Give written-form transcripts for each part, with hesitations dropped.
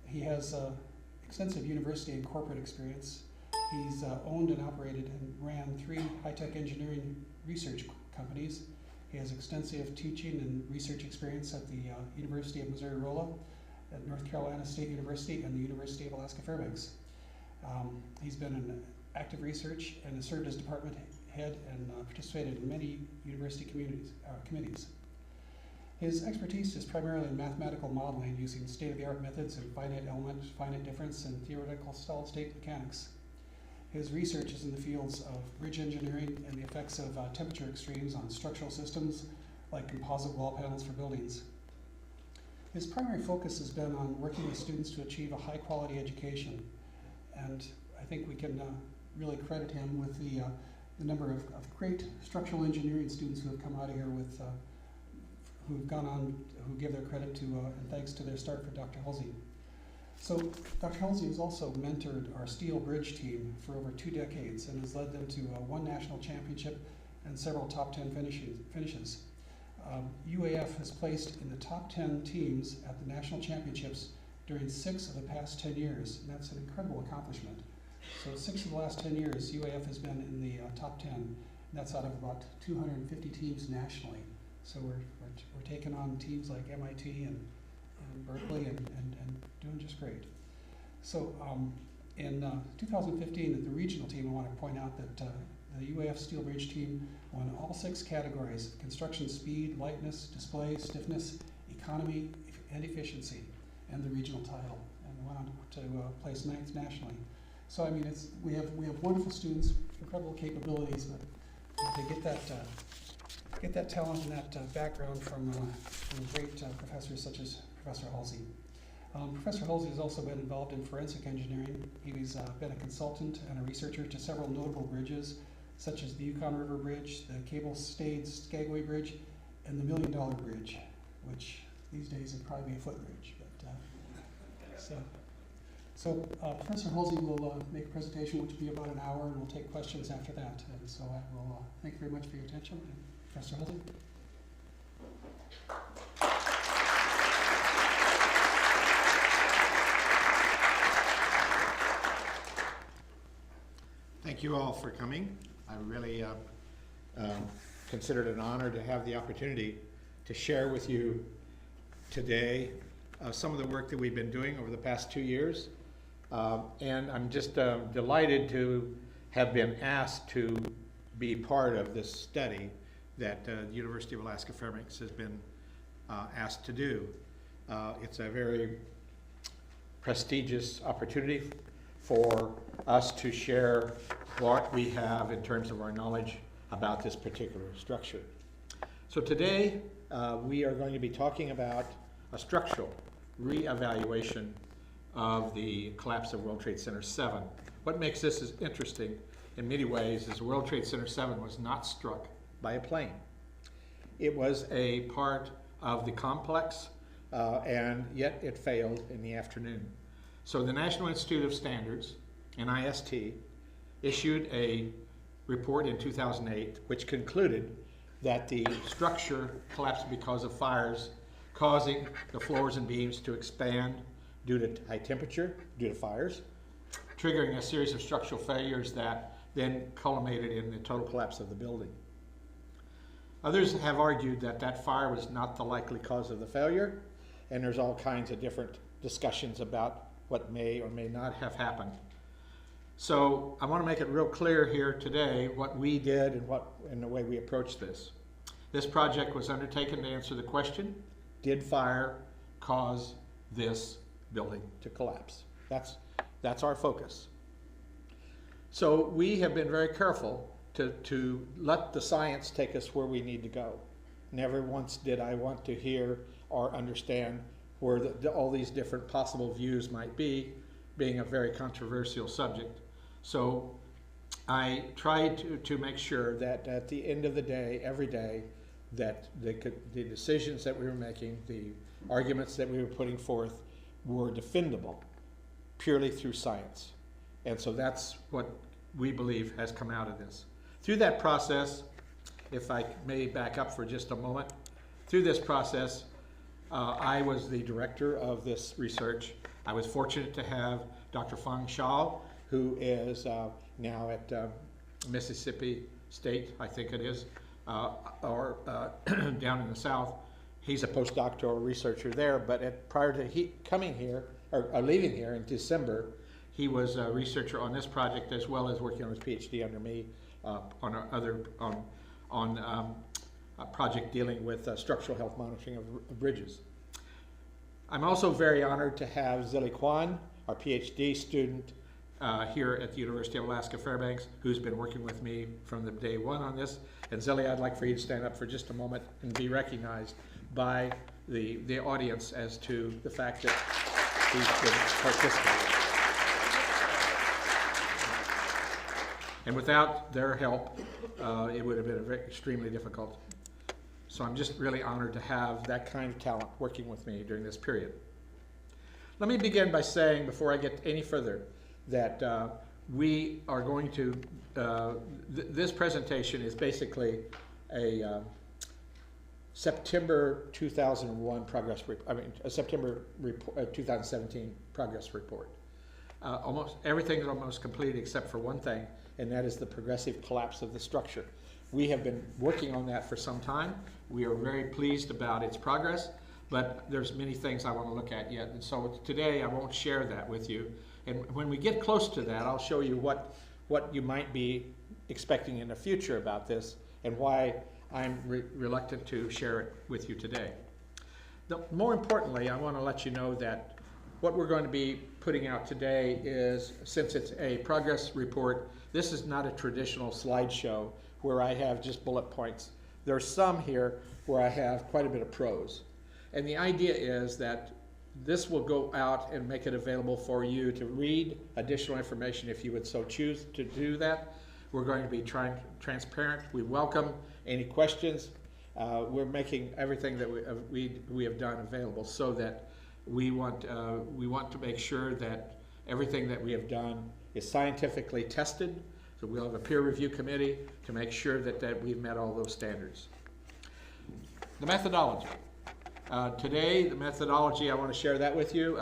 He has extensive university and corporate experience. He's owned and operated and ran 3 high-tech engineering research companies. He has extensive teaching and research experience at the University of Missouri-Rolla, at North Carolina State University, and the University of Alaska Fairbanks. He's been in active research and has served as department head and participated in many university committees. His expertise is primarily in mathematical modeling using state-of-the-art methods in finite element, finite difference, and theoretical solid-state mechanics. His research is in the fields of bridge engineering and the effects of temperature extremes on structural systems like composite wall panels for buildings. His primary focus has been on working with students to achieve a high-quality education, and I think we can really credit him with the number of great structural engineering students who have come out of here with who've gone on, who give their credit to and thanks to their start for Dr. Halsey. So Dr. Halsey has also mentored our steel bridge team for over 2 decades and has led them to 1 national championship and several top 10 finishes. UAF has placed in the top 10 teams at the national championships during 6 of the past 10 years, and that's an incredible accomplishment. So 6 of the last 10 years, UAF has been in the top 10, and that's out of about 250 teams nationally. So we're taking on teams like MIT and Berkeley and doing just great. So in 2015, at the regional team, I want to point out that the UAF Steel Bridge team won all 6 categories: construction speed, lightness, display, stiffness, economy, and efficiency, and the regional title, and went on to place 9th nationally. So I mean, we have wonderful students, incredible capabilities, but to get that talent and that background from great professors such as Professor Halsey. Professor Halsey has also been involved in forensic engineering. He's been a consultant and a researcher to several notable bridges, such as the Yukon River Bridge, the cable-stayed Skagway Bridge, and the $1 Million Bridge, which these days would probably be a footbridge. But So Professor Halsey will make a presentation, which will be about an hour, and we'll take questions after that. And so I will thank you very much for your attention. And Professor Halsey. Thank you all for coming. I really consider it an honor to have the opportunity to share with you today some of the work that we've been doing over the past 2 years. And I'm just delighted to have been asked to be part of this study that the University of Alaska Fairbanks has been asked to do. It's a very prestigious opportunity for us to share what we have in terms of our knowledge about this particular structure. So today we are going to be talking about a structural reevaluation of the collapse of World Trade Center 7. What makes this interesting in many ways is World Trade Center 7 was not struck by a plane. It was a part of the complex, and yet it failed in the afternoon. So the National Institute of Standards, NIST, issued a report in 2008 which concluded that the structure collapsed because of fires causing the floors and beams to expand due to high temperature, due to fires, triggering a series of structural failures that then culminated in the total collapse of the building. Others have argued that that fire was not the likely cause of the failure, and there's all kinds of different discussions about what may or may not have happened. So I want to make it real clear here today what we did and the way we approached this. This project was undertaken to answer the question, did fire cause this building to collapse? That's our focus. So we have been very careful to let the science take us where we need to go. Never once did I want to hear or understand where all these different possible views might be, being a very controversial subject. So I tried to make sure that at the end of the day, every day, that the decisions that we were making, the arguments that we were putting forth were defendable purely through science. And so that's what we believe has come out of this. Through that process, if I may back up for just a moment, through this process, I was the director of this research. I was fortunate to have Dr. Fang Shao, who is now at Mississippi State, I think it is, or down in the South. He's a postdoctoral researcher there, but prior to coming here, or leaving here in December, he was a researcher on this project as well as working on his PhD under me on a project dealing with structural health monitoring of bridges. I'm also very honored to have Zilli Kwan, our PhD student here at the University of Alaska Fairbanks, who's been working with me from the day one on this. And Zilli, I'd like for you to stand up for just a moment and be recognized by the audience as to the fact that he's been participating. And without their help, it would have been extremely difficult. So I'm just really honored to have that kind of talent working with me during this period. Let me begin by saying, before I get any further, that we are going to, this presentation is basically a September 2001 progress report, a September 2017 progress report. Almost everything is almost complete except for one thing, and that is the progressive collapse of the structure. We have been working on that for some time. We are very pleased about its progress, but there's many things I want to look at yet. And so today I won't share that with you. And when we get close to that, I'll show you what you might be expecting in the future about this and why I'm reluctant to share it with you today. More importantly, I want to let you know that what we're going to be putting out today is, since it's a progress report, this is not a traditional slideshow where I have just bullet points. There's some here where I have quite a bit of prose. And the idea is that this will go out and make it available for you to read additional information if you would so choose to do that. We're going to be transparent. We welcome any questions. We're making everything that we have done available so that we want to make sure that everything that we have done is scientifically tested. So we'll have a peer review committee to make sure that we've met all those standards. The methodology. Today, the methodology, I want to share that with you.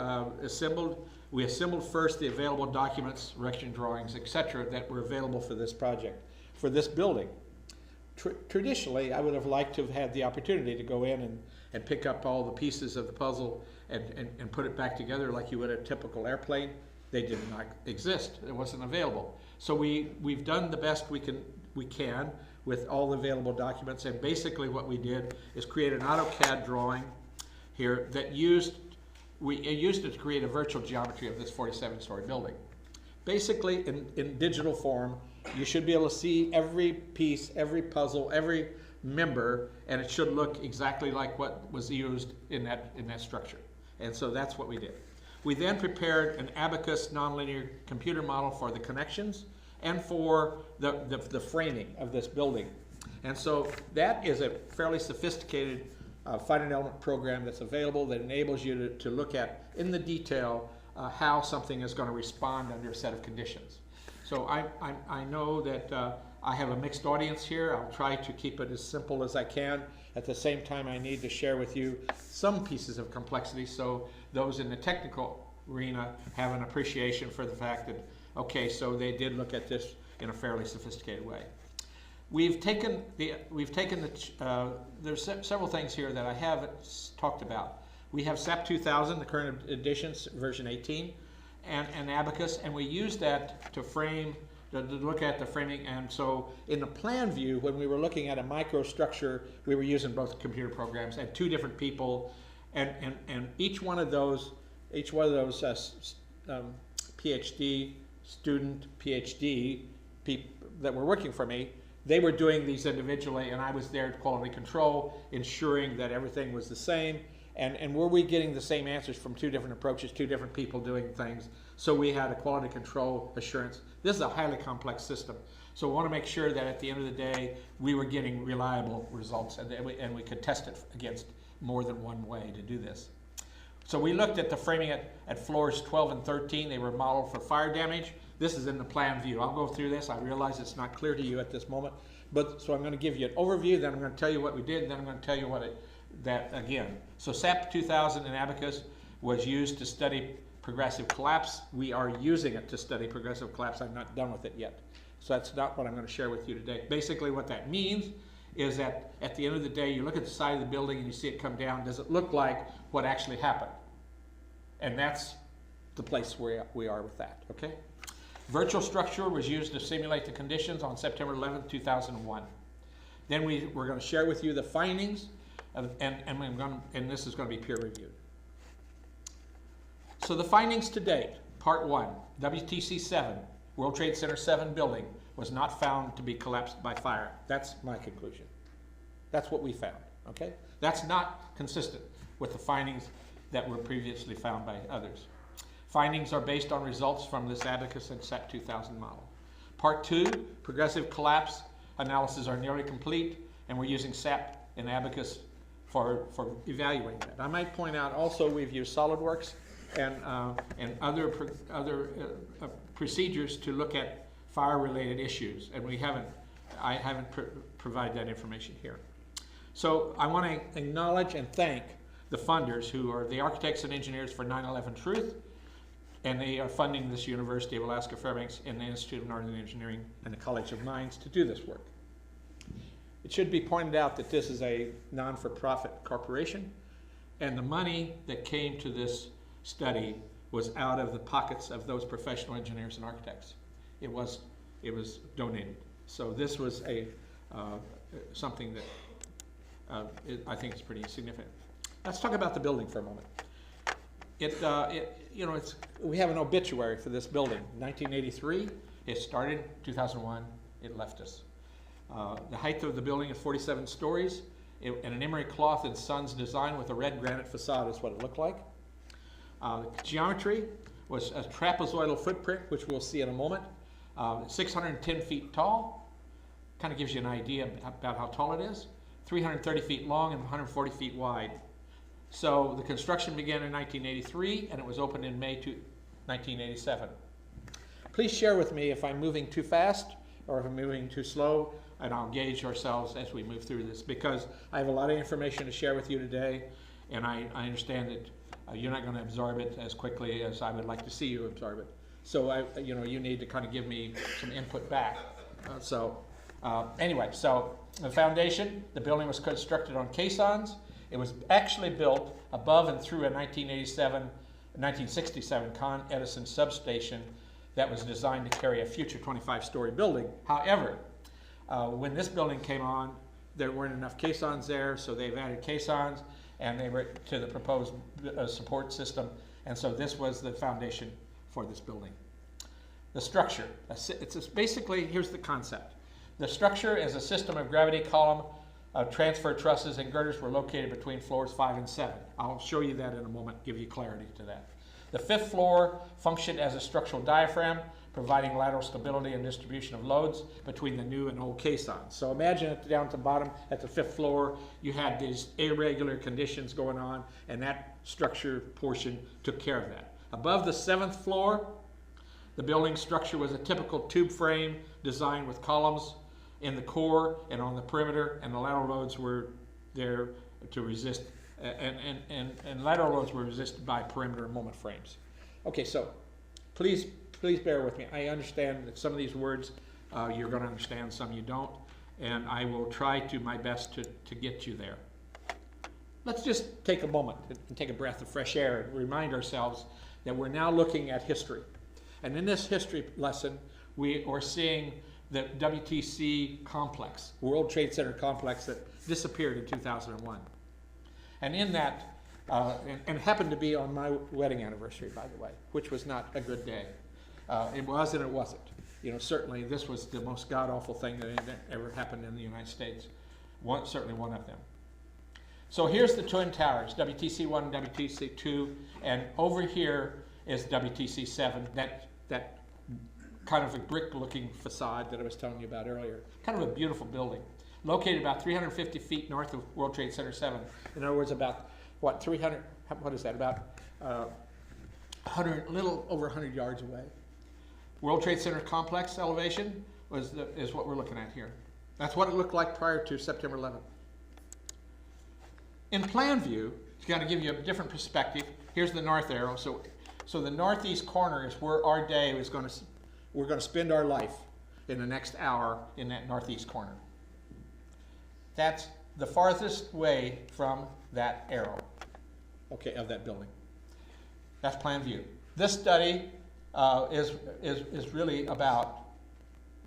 We assembled first the available documents, direction drawings, etc. that were available for this project, for this building. Traditionally, I would have liked to have had the opportunity to go in and pick up all the pieces of the puzzle and put it back together like you would a typical airplane. They did not exist. It wasn't available. So we've done the best we can with all the available documents, and basically what we did is create an AutoCAD drawing here that used it to create a virtual geometry of this 47-story building. Basically, in digital form, you should be able to see every piece, every puzzle, every member, and it should look exactly like what was used in that structure. And so that's what we did. We then prepared an abacus nonlinear computer model for the connections and for the framing of this building. And so that is a fairly sophisticated finite element program that's available that enables you to look at in the detail how something is going to respond under a set of conditions. So I know that I have a mixed audience here. I'll try to keep it as simple as I can. At the same time, I need to share with you some pieces of complexity so those in the technical arena have an appreciation for the fact that, okay, so they did look at this in a fairly sophisticated way. There's several things here that I haven't talked about. We have SAP 2000, the current edition, version 18, and Abacus, and we use that to look at the framing. And so in the plan view, when we were looking at a microstructure, we were using both computer programs and two different people, and each one of those PhD student, PhD people that were working for me, they were doing these individually, and I was there to quality control, ensuring that everything was the same. And were we getting the same answers from two different approaches, two different people doing things? So we had a quality control assurance. This is a highly complex system. So we want to make sure that at the end of the day, we were getting reliable results and we could test it against more than one way to do this. So we looked at the framing at floors 12 and 13. They were modeled for fire damage. This is in the plan view. I'll go through this. I realize it's not clear to you at this moment. So I'm going to give you an overview, then I'm going to tell you what we did, then I'm going to tell you that again. So SAP 2000 and Abacus was used to study progressive collapse. We are using it to study progressive collapse. I'm not done with it yet. So that's not what I'm going to share with you today. Basically what that means is that at the end of the day, you look at the side of the building and you see it come down. Does it look like what actually happened? And that's the place where we are with that, okay? Virtual structure was used to simulate the conditions on September 11, 2001. Then we're going to share with you the findings, and this is going to be peer reviewed. So the findings to date, part 1, WTC 7, World Trade Center 7 building was not found to be collapsed by fire. That's my conclusion. That's what we found, okay? That's not consistent with the findings that were previously found by others. Findings are based on results from this Abacus and SAP 2000 model. Part 2, progressive collapse analyses are nearly complete, and we're using SAP and Abacus for evaluating that. I might point out also we've used SolidWorks and other procedures to look at fire-related issues, and I haven't provided that information here. So I want to acknowledge and thank the funders, who are the architects and engineers for 9/11 Truth, and they are funding this University of Alaska Fairbanks and the Institute of Northern Engineering and the College of Mines to do this work. It should be pointed out that this is a non-for-profit corporation, and the money that came to this study was out of the pockets of those professional engineers and architects. It was donated. So this was something that I think is pretty significant. Let's talk about the building for a moment. We have an obituary for this building. 1983, it started. 2001, it left us. The height of the building is 47 stories, and an Emery Cloth and Sons design with a red granite facade is what it looked like. The geometry was a trapezoidal footprint, which we'll see in a moment. 610 feet tall, kind of gives you an idea about how tall it is. 330 feet long and 140 feet wide. So the construction began in 1983, and it was opened in May 1987. Please share with me if I'm moving too fast or if I'm moving too slow, and I'll gauge ourselves as we move through this, because I have a lot of information to share with you today, and I understand that you're not going to absorb it as quickly as I would like to see you absorb it. So you need to kind of give me some input back. Anyway, so the foundation, the building was constructed on caissons. It was actually built above and through a 1967 Con Edison substation that was designed to carry a future 25-story building. However, when this building came on, there weren't enough caissons there, so they've added caissons, and they were to the proposed support system, and so this was the foundation for this building. The structure, basically, here's the concept. The structure is a system of gravity column, transfer trusses and girders were located between floors 5 and 7. I'll show you that in a moment, give you clarity to that. The 5th floor functioned as a structural diaphragm, providing lateral stability and distribution of loads between the new and old caissons. So imagine down at the bottom, at the 5th floor, you had these irregular conditions going on, and that structure portion took care of that. Above the 7th floor, the building structure was a typical tube frame designed with columns in the core and on the perimeter, and the lateral loads were there to resist, and lateral loads were resisted by perimeter and moment frames. Okay, so please bear with me. I understand that some of these words you're going to understand, some you don't, and I will try to my best to get you there. Let's just take a moment and take a breath of fresh air and remind ourselves that we're now looking at history. And in this history lesson, we are seeing the WTC complex, World Trade Center complex, that disappeared in 2001. And in that, and happened to be on my wedding anniversary, by the way, which was not a good day. It was and it wasn't. Certainly this was the most god-awful thing that ever happened in the United States. Certainly one of them. So here's the Twin Towers, WTC 1 and WTC 2, and over here is WTC 7, that kind of a brick-looking facade that I was telling you about earlier. Kind of a beautiful building. Located about 350 feet north of World Trade Center 7. In other words, about, what is that, about a little over 100 yards away. World Trade Center complex elevation is what we're looking at here. That's what it looked like prior to September 11th. In plan view, it's got to give you a different perspective. Here's the north arrow. So the northeast corner is where our day is going to, we're going to spend our life in the next hour in that northeast corner. That's the farthest way from that arrow, okay, of that building. That's plan view. This study is really about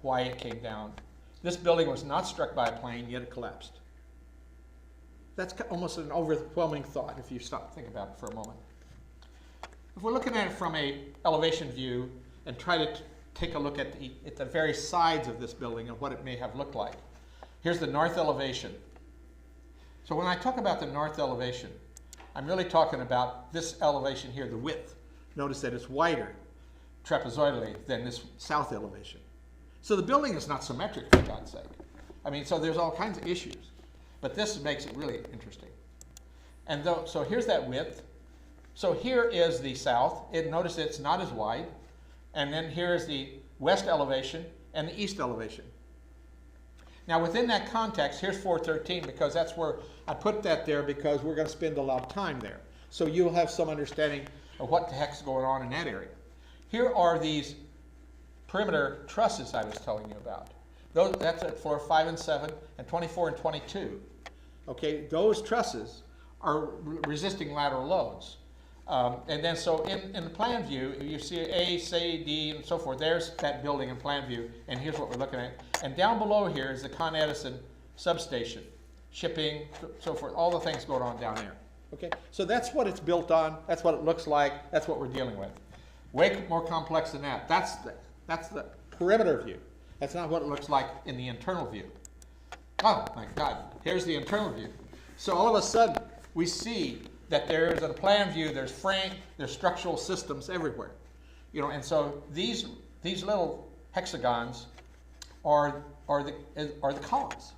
why it came down. This building was not struck by a plane, yet it collapsed. That's almost an overwhelming thought if you stop to think about it for a moment. If we're looking at it from an elevation view and try to take a look at the various sides of this building and what it may have looked like. Here's the north elevation. So when I talk about the north elevation, I'm really talking about this elevation here, the width. Notice that it's wider trapezoidally than this south elevation. So the building is not symmetric, for God's sake. I mean, so there's all kinds of issues. But this makes it really interesting. And so here's that width. So here is the south. Notice it's not as wide. And then here is the west elevation and the east elevation. Now within that context, here's 413 because that's where I put that there because we're going to spend a lot of time there. So you'll have some understanding of what the heck's going on in that area. Here are these perimeter trusses I was telling you about. That's at floor 5 and 7 and 24 and 22. Okay, those trusses are resisting lateral loads. And then so in the plan view, you see A, C, D, and so forth. There's that building in plan view, and here's what we're looking at. And down below here is the Con Edison substation, shipping, so forth, all the things going on down there. Okay, so that's what it's built on. That's what it looks like. That's what we're dealing with. Way more complex than that. That's the perimeter view. That's not what it looks like in the internal view. Oh my God, here's the internal view. So all of a sudden, we see that there's a plan view, there's frame, there's structural systems everywhere. You know, and so these little hexagons are the columns.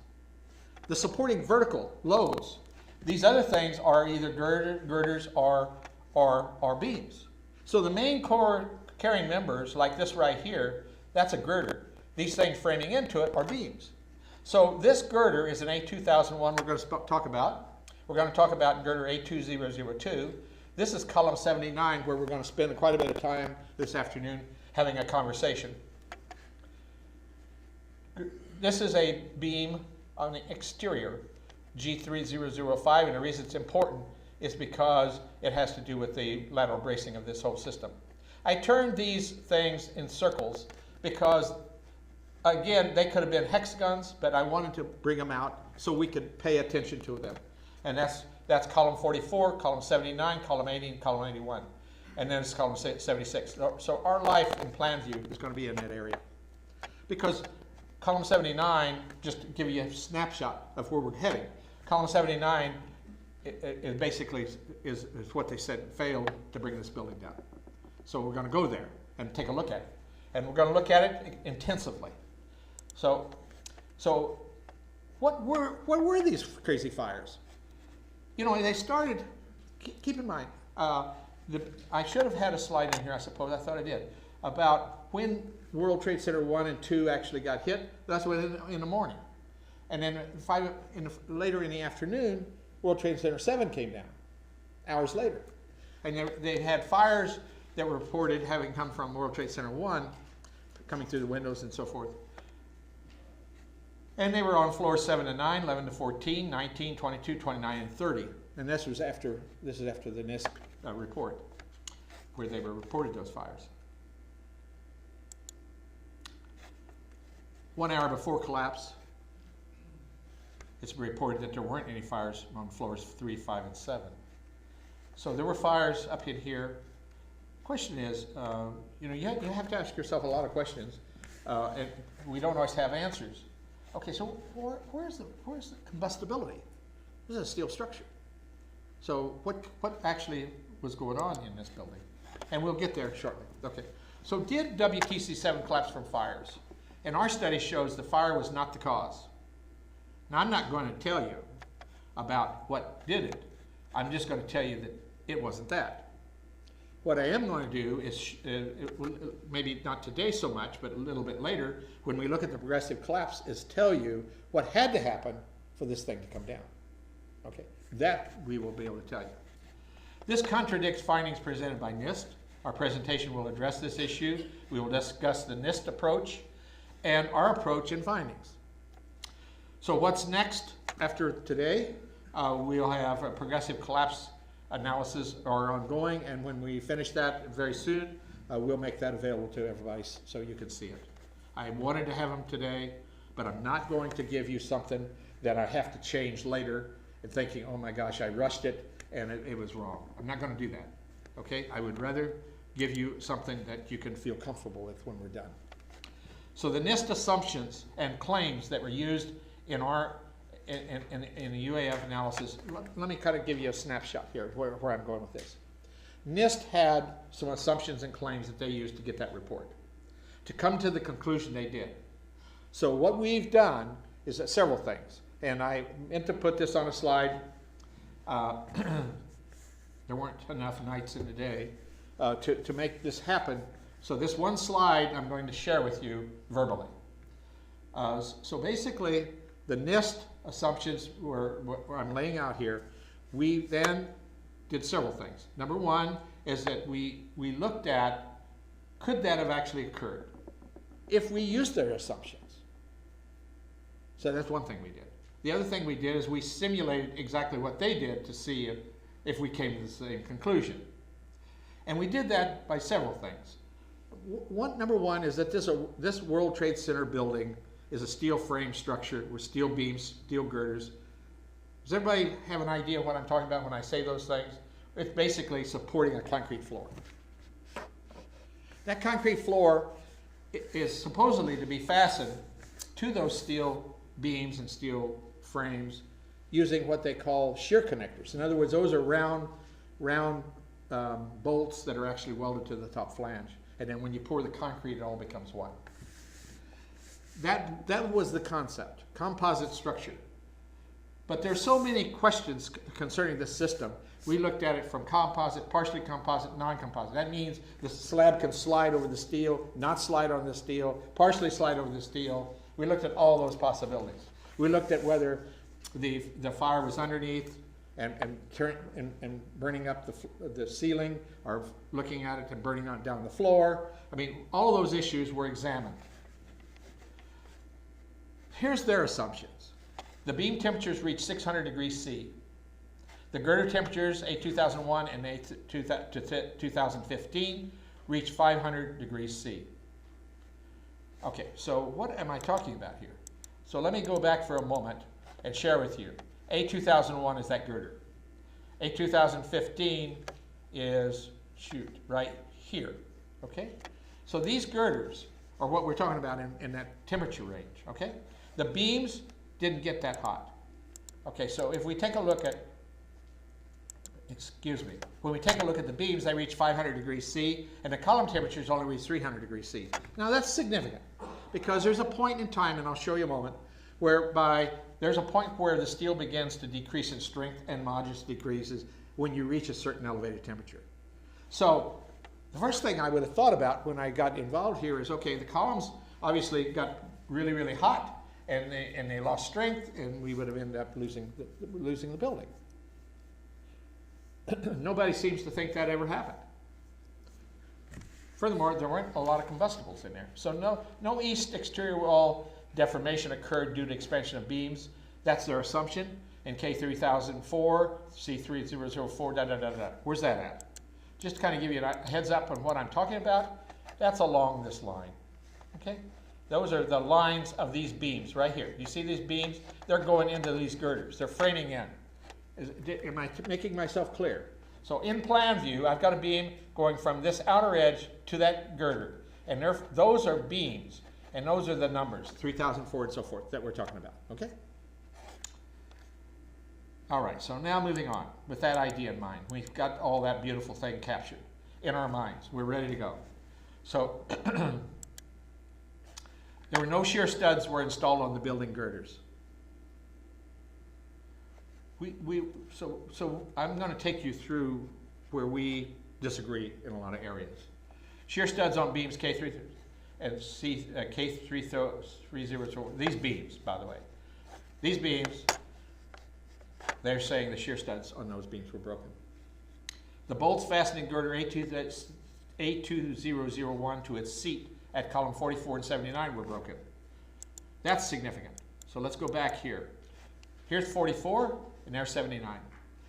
The supporting vertical loads. These other things are either girders or beams. So the main core carrying members, like this right here, that's a girder. These things framing into it are beams. So this girder is an A2001 we're going to talk about. We're going to talk about girder A2002. This is column 79, where we're going to spend quite a bit of time this afternoon having a conversation. This is a beam on the exterior, G3005, and the reason it's important is because it has to do with the lateral bracing of this whole system. I turned these things in circles because, again, they could have been hexagons, but I wanted to bring them out so we could pay attention to them. And that's column 44, column 79, column 80, and column 81. And then it's column 76. So our life in plan view is going to be in that area. Because column 79, just to give you a snapshot of where we're heading, column 79 it basically is what they said failed to bring this building down. So we're going to go there and take a look at it. And we're going to look at it intensively. So what were these crazy fires? You know, they started, keep in mind, I should have had a slide in here, I suppose, I thought I did, about when World Trade Center 1 and 2 actually got hit. That's in the morning. And then later in the afternoon, World Trade Center 7 came down, hours later. And they had fires that were reported having come from World Trade Center 1, coming through the windows and so forth. And they were on floors 7 to 9, 11 to 14, 19, 22, 29, and 30. And this is after the NIST report, where they were reported those fires. 1 hour before collapse, it's reported that there weren't any fires on floors 3, 5, and 7. So there were fires up in here. Question is, you know, you have to ask yourself a lot of questions, and we don't always have answers. Okay, so where's the combustibility? This is a steel structure. So what actually was going on in this building? And we'll get there shortly. Okay, so did WTC 7 collapse from fires? And our study shows the fire was not the cause. Now, I'm not going to tell you about what did it. I'm just going to tell you that it wasn't that. What I am going to do is, maybe not today so much, but a little bit later, when we look at the progressive collapse, is tell you what had to happen for this thing to come down. Okay, That we will be able to tell you. This contradicts findings presented by NIST. Our presentation will address this issue. We will discuss the NIST approach and our approach and findings. So what's next after today? We'll have a progressive collapse analysis are ongoing, and when we finish that very soon, we'll make that available to everybody so you can see it. I wanted to have them today, but I'm not going to give you something that I have to change later and thinking, oh my gosh, I rushed it and it was wrong. I'm not going to do that, okay? I would rather give you something that you can feel comfortable with when we're done. So the NIST assumptions and claims that were used in our in the UAF analysis, let me kind of give you a snapshot here where I'm going with this. NIST had some assumptions and claims that they used to get that report, to come to the conclusion they did. So what we've done is several things, and I meant to put this on a slide. There weren't enough nights in the day to make this happen. So this one slide I'm going to share with you verbally. So basically, the NIST assumptions were what I'm laying out here. We then did several things. Number one is that we looked at, could that have actually occurred if we used their assumptions? So that's one thing we did. The other thing we did is we simulated exactly what they did to see if we came to the same conclusion. And we did that by several things. Number one is that this World Trade Center building is a steel frame structure with steel beams, steel girders. Does everybody have an idea what I'm talking about when I say those things? It's basically supporting a concrete floor. That concrete floor is supposedly to be fastened to those steel beams and steel frames using what they call shear connectors. In other words, those are round bolts that are actually welded to the top flange. And then when you pour the concrete, it all becomes one. That was the concept, composite structure. But there's so many questions concerning this system. We looked at it from composite, partially composite, non-composite. That means the slab can slide over the steel, not slide on the steel, partially slide over the steel. We looked at all those possibilities. We looked at whether the fire was underneath and burning up the ceiling, or looking at it and burning on down the floor. I mean, all those issues were examined. Here's their assumptions. The beam temperatures reach 600 degrees C. The girder temperatures, A2001 and A2015, reach 500 degrees C. Okay, so what am I talking about here? So let me go back for a moment and share with you. A2001 is that girder. A2015 is, right here, okay? So these girders are what we're talking about in that temperature range, okay? The beams didn't get that hot. Okay, so if we take a look at, when we take a look at the beams, they reach 500 degrees C, and the column temperatures only reach 300 degrees C. Now that's significant, because there's a point in time, and I'll show you a moment, whereby there's a point where the steel begins to decrease in strength and modulus decreases when you reach a certain elevated temperature. So the first thing I would have thought about when I got involved here is, okay, the columns obviously got really, really hot, and they lost strength, and we would have ended up losing the building. Nobody seems to think that ever happened. Furthermore, there weren't a lot of combustibles in there. So no east exterior wall deformation occurred due to expansion of beams. That's their assumption. In K3004, C3004, Where's that at? Just to kind of give you a heads up on what I'm talking about, that's along this line, okay? Those are the lines of these beams right here. You see these beams? They're going into these girders. They're framing in. Am I making myself clear? So in plan view, I've got a beam going from this outer edge to that girder. And those are beams. And those are the numbers, 3004 and so forth, that we're talking about, okay? All right, so now moving on with that idea in mind. We've got all that beautiful thing captured in our minds. We're ready to go. So there were no shear studs were installed on the building girders. So I'm going to take you through where we disagree in a lot of areas. Shear studs on beams K3 and K330. These beams, by the way. These beams, they're saying the shear studs on those beams were broken. The bolts fastening girder A2001 to its seat at column 44 and 79 were broken. That's significant. So let's go back here. Here's 44 and there's 79.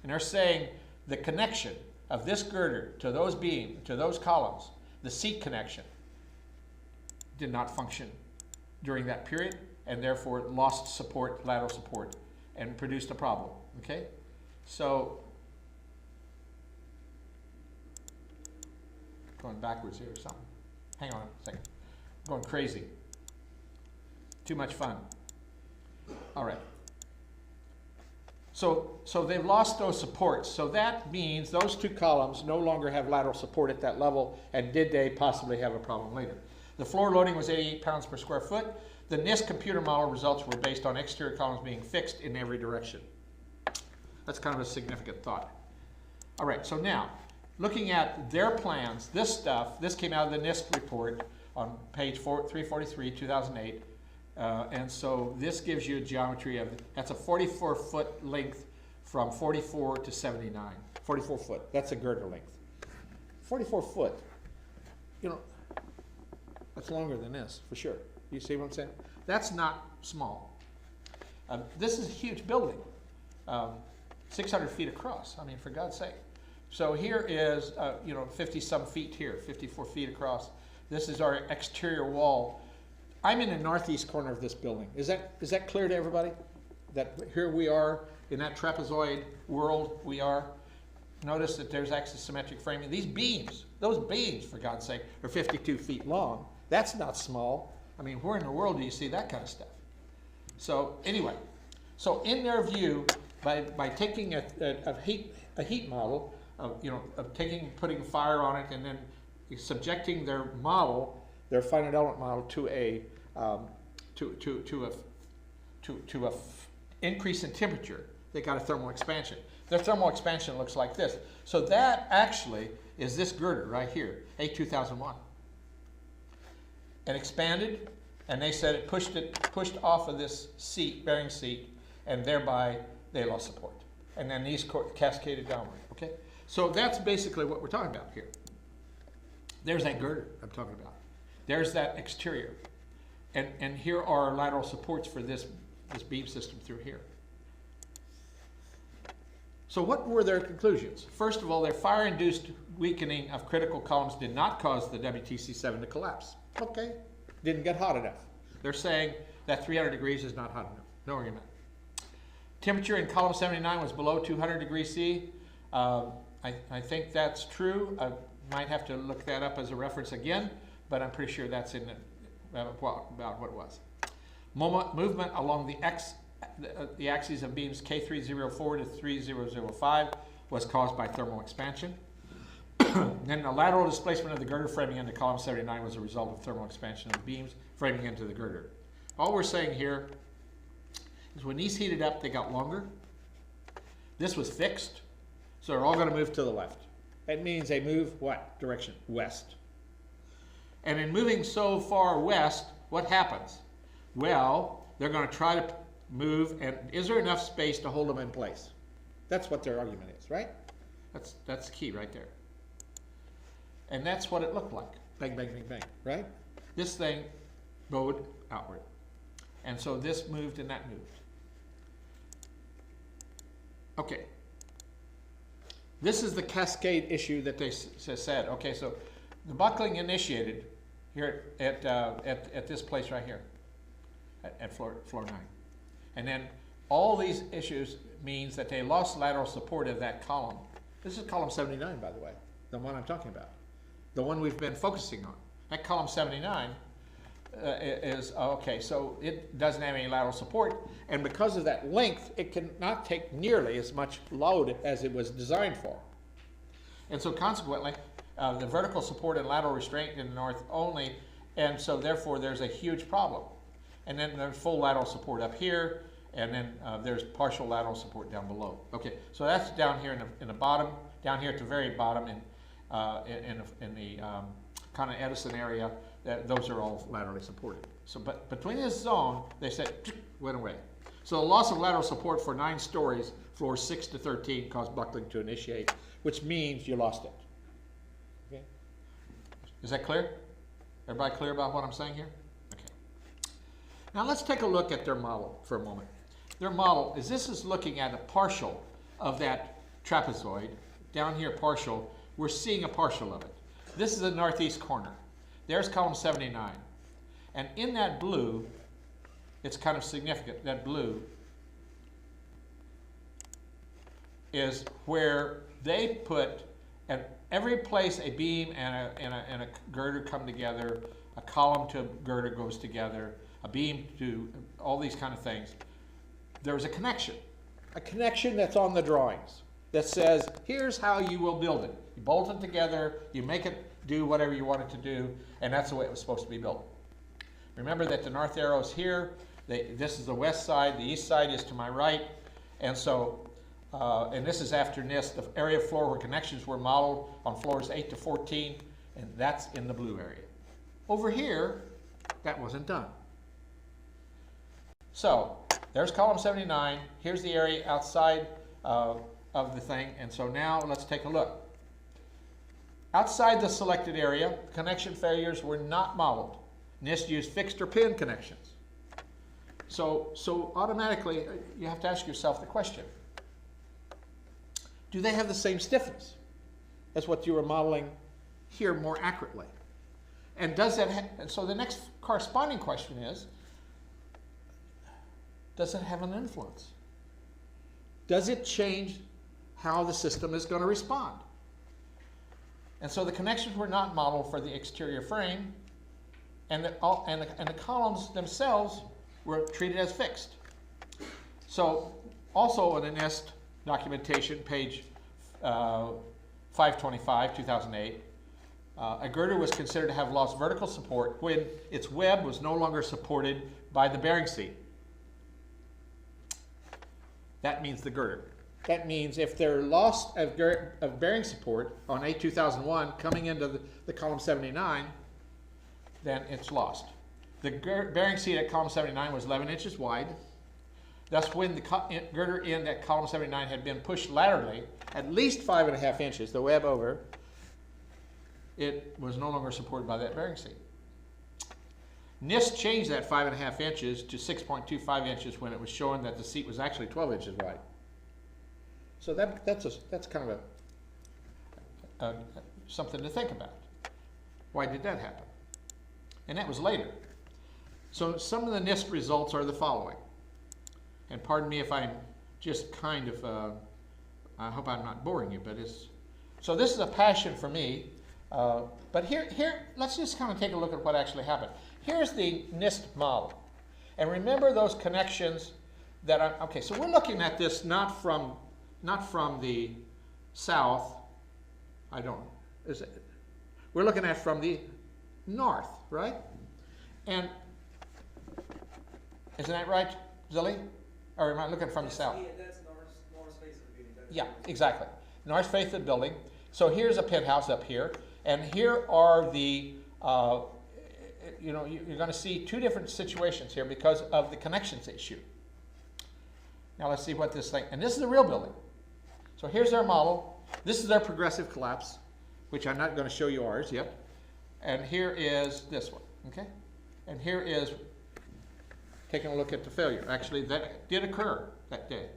And they're saying the connection of this girder to those beams, to those columns, the seat connection, did not function during that period, and therefore lost support, lateral support, and produced a problem. Okay? So, going backwards here or something. Hang on a second. I'm going crazy. Too much fun. All right. So they've lost those supports. So that means those two columns no longer have lateral support at that level, and did they possibly have a problem later? The floor loading was 88 pounds per square foot. The NIST computer model results were based on exterior columns being fixed in every direction. That's kind of a significant thought. All right, so now, looking at their plans, this stuff, this came out of the NIST report on page 343, 2008. And so this gives you a geometry of, that's a 44-foot length from 44 to 79. 44 foot, that's a girder length. 44 foot, you know, that's longer than this, for sure. You see what I'm saying? That's not small. This is a huge building, 600 feet across. I mean, for God's sake. So here is, 50-some feet here, 54 feet across. This is our exterior wall. I'm in the northeast corner of this building. Is that clear to everybody? That here we are in that trapezoid world we are. Notice that there's axisymmetric framing. These beams, those beams, for God's sake, are 52 feet long. That's not small. I mean, where in the world do you see that kind of stuff? So anyway, so in their view, by taking a heat model, putting fire on it and then subjecting their model, their finite element model, to a increase in temperature, they got a thermal expansion. Their thermal expansion looks like this. So that actually is this girder right here, A2001. And expanded, and they said it pushed off of this seat, bearing seat, and thereby they lost support. And then these cascaded downward. Okay, so that's basically what we're talking about here. There's that girder I'm talking about. There's that exterior, and here are lateral supports for this beam system through here. So what were their conclusions? First of all, their fire-induced weakening of critical columns did not cause the WTC7 to collapse. Okay, didn't get hot enough. They're saying that 300 degrees is not hot enough. No argument. Temperature in column 79 was below 200 degrees C. I think that's true. I might have to look that up as a reference again, but I'm pretty sure that's in about what it was. Movement along the axes of beams K304 to 3005 was caused by thermal expansion. Then the lateral displacement of the girder framing into column 79 was a result of thermal expansion of the beams framing into the girder. All we're saying here is when these heated up, they got longer. This was fixed, so they're all going to move to the left. That means they move what direction? West. And in moving so far west, what happens? Well, they're going to try to move, and is there enough space to hold them in place? That's what their argument is, right? That's the key right there. And that's what it looked like. Bang, bang, bang, bang, right? This thing bowed outward. And so this moved and that moved. Okay. This is the cascade issue that they said. Okay, so the buckling initiated here at this place right here, at floor 9. And then all these issues means that they lost lateral support of that column. This is column 79, by the way, the one I'm talking about, the one we've been focusing on. That column 79 is, okay, so it doesn't have any lateral support, and because of that length, it cannot take nearly as much load as it was designed for. And so consequently, the vertical support and lateral restraint in the north only, and so therefore there's a huge problem. And then there's full lateral support up here, and then there's partial lateral support down below. Okay, so that's down here in the bottom, down here at the very bottom in the kind of Edison area. Those are all laterally supported. So, but between this zone, they said, went away. So the loss of lateral support for 9 stories floors 6 to 13 cause buckling to initiate, which means you lost it. Okay? Is that clear? Everybody clear about what I'm saying here? Okay. Now let's take a look at their model for a moment. Their model is, this is looking at a partial of that trapezoid. Down here, partial. We're seeing a partial of it. This is the northeast corner. There's column 79. And in that blue, it's kind of significant. That blue is where they put, at every place a beam and a girder come together, a column to a girder goes together, a beam to all these kind of things. There's a connection that's on the drawings that says, here's how you will build it. You bolt it together, you make it do whatever you want it to do, and that's the way it was supposed to be built. Remember that the north arrow is here. This is the west side. The east side is to my right. And so, and this is after NIST, the area of floor where connections were modeled on floors 8 to 14, and that's in the blue area. Over here, that wasn't done. So, there's column 79. Here's the area outside of the thing. And so now let's take a look. Outside the selected area, connection failures were not modeled. NIST used fixed or pin connections. So automatically, you have to ask yourself the question, do they have the same stiffness as what you were modeling here more accurately? And does that and so the next corresponding question is, does it have an influence? Does it change how the system is going to respond? And so the connections were not modeled for the exterior frame, and the columns themselves were treated as fixed. So also in the NIST documentation, page 525, 2008, a girder was considered to have lost vertical support when its web was no longer supported by the bearing seat. That means the girder. That means if they're lost of bearing support on A2001 coming into the column 79, then it's lost. The bearing seat at column 79 was 11 inches wide. Thus, when the girder end at column 79 had been pushed laterally at least 5.5 inches, the web over, it was no longer supported by that bearing seat. NIST changed that 5.5 inches to 6.25 inches when it was showing that the seat was actually 12 inches wide. So that's kind of something to think about. Why did that happen? And that was later. So some of the NIST results are the following. And pardon me if I'm just kind of, I hope I'm not boring you, but so this is a passion for me. But here, let's just kind of take a look at what actually happened. Here's the NIST model. And remember those connections that okay, so we're looking at this not from the south, we're looking at from the north, right? And isn't that right, Zilly? Or am I looking from the south? Yeah, that's north face of the building. Yeah, exactly. North face of the building. So here's a penthouse up here, and here are the, you're going to see two different situations here because of the connections issue. Now let's see what this thing, and this is the real building. So here's their model. This is their progressive collapse, which I'm not going to show you ours yet. And here is this one, okay? And here is taking a look at the failure. Actually, that did occur that day.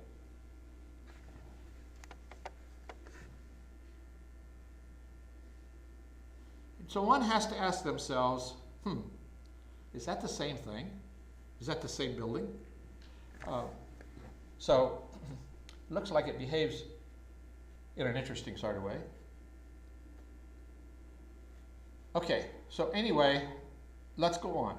So one has to ask themselves, is that the same thing? Is that the same building? So it looks like it behaves in an interesting sort of way. Okay, so anyway, let's go on.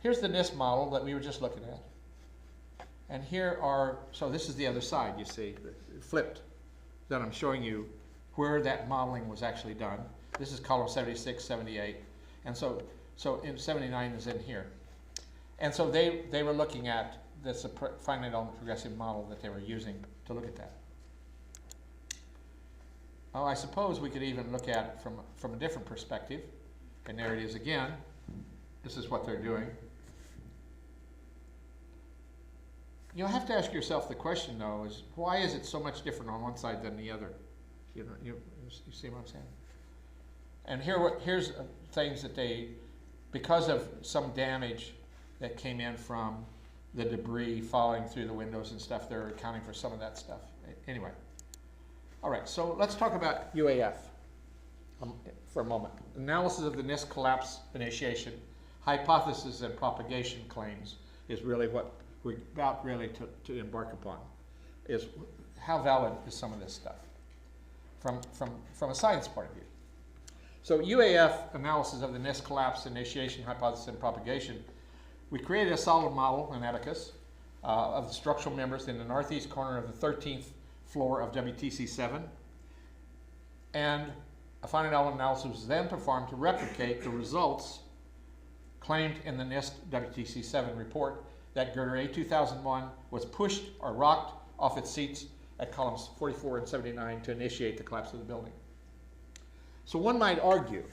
Here's the NIST model that we were just looking at. And here are, so this is the other side, you see, flipped, that I'm showing you where that modeling was actually done. This is column 76, 78. And so in 79 is in here. And so they were looking at this finite element progressive model that they were using to look at that. Oh, I suppose we could even look at it from a different perspective. And there it is again. This is what they're doing. You have to ask yourself the question, though, is why is it so much different on one side than the other? You know, you see what I'm saying? And here's things that they, because of some damage that came in from the debris falling through the windows and stuff, they're accounting for some of that stuff. Anyway, all right, so let's talk about UAF for a moment. Analysis of the NIST collapse initiation, hypothesis and propagation claims is really what we're about really to embark upon, is how valid is some of this stuff from a science point of view. So UAF analysis of the NIST collapse initiation, hypothesis, and propagation. We created a solid model in Abacus of the structural members in the northeast corner of the 13th floor of WTC 7. And a finite element analysis was then performed to replicate the results claimed in the NIST WTC 7 report that girder A2001 was pushed or rocked off its seats at columns 44 and 79 to initiate the collapse of the building. So one might argue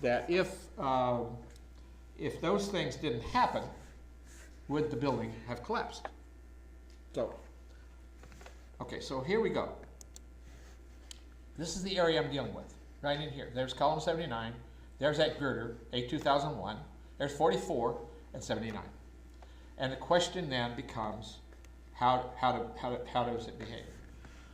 that if those things didn't happen, would the building have collapsed? So, okay, so here we go. This is the area I'm dealing with, right in here. There's column 79, there's that girder, A2001, there's 44 and 79. And the question then becomes, how does it behave?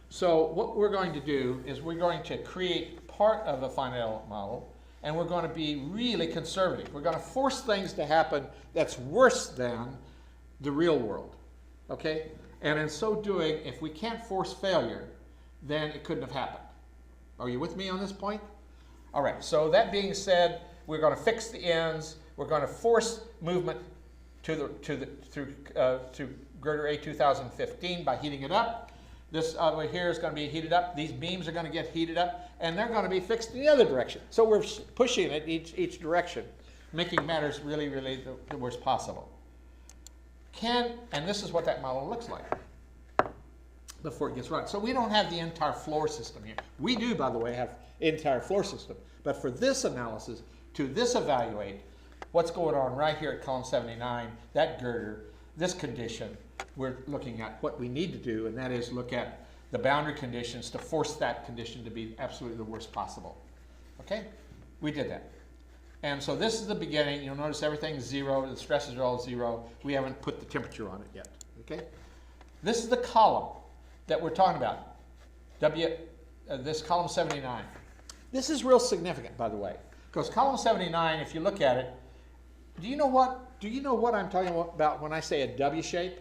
So what we're going to do is we're going to create part of a finite element model, and we're going to be really conservative. We're going to force things to happen that's worse than the real world, okay? And in so doing, if we can't force failure, then it couldn't have happened. Are you with me on this point? All right, so that being said, we're going to fix the ends. We're going to force movement through girder A2015 by heating it up. This over here is going to be heated up. These beams are going to get heated up, and they're going to be fixed in the other direction. So we're pushing it each direction, making matters really, really the worst possible. And this is what that model looks like before it gets run. So we don't have the entire floor system here. We do, by the way, have entire floor system. But for this analysis, to this evaluate what's going on right here at column 79, that girder, this condition, we're looking at what we need to do, and that is look at the boundary conditions to force that condition to be absolutely the worst possible. Okay? We did that. And so this is the beginning. You'll notice everything's zero. The stresses are all zero. We haven't put the temperature on it yet. Okay? This is the column that we're talking about. This column 79. This is real significant, by the way, because column 79, if you look at it, do you know what I'm talking about when I say a W shape?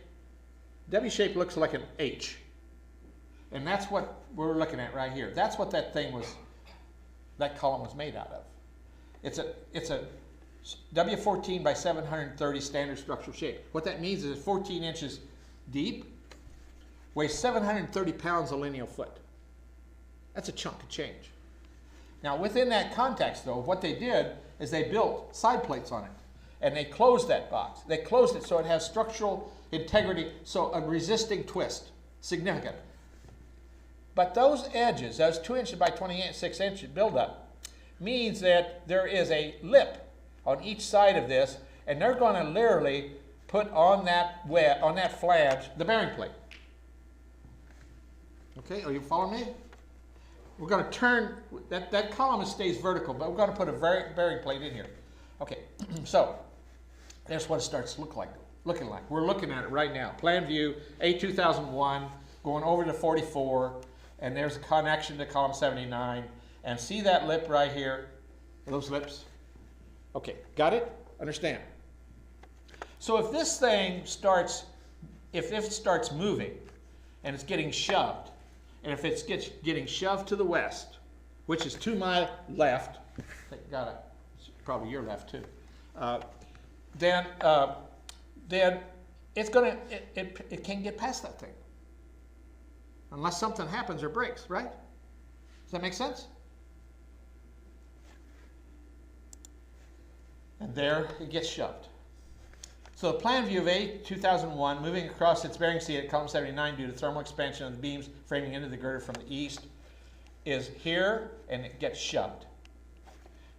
W shape looks like an H. And that's what we're looking at right here. That's what that column was made out of. It's a W14 by 730 standard structural shape. What that means is it's 14 inches deep, weighs 730 pounds a lineal foot. That's a chunk of change. Now within that context though, what they did is they built side plates on it. And they closed that box. They closed it so it has structural integrity, so a resisting twist, significant. But those edges, those 2 inches by 26 inches buildup, means that there is a lip on each side of this, and they're going to literally put on that flange the bearing plate. Okay, are you following me? We're going to turn, that column stays vertical, but we're going to put a bearing plate in here. Okay, so there's what it starts looking like. We're looking at it right now. Plan view, A2001, going over to 44, and there's a connection to column 79. And see that lip right here? Those lips? Okay, got it? Understand? So if this thing starts, if it starts moving, and it's getting shoved, and if it's getting shoved to the west, which is to my left, it's probably your left too, then it's gonna, it can't get past that thing. Unless something happens or breaks, right? Does that make sense? And there it gets shoved. So the plan view of A2001 moving across its bearing seat at column 79 due to thermal expansion of the beams framing into the girder from the east is here, and it gets shoved.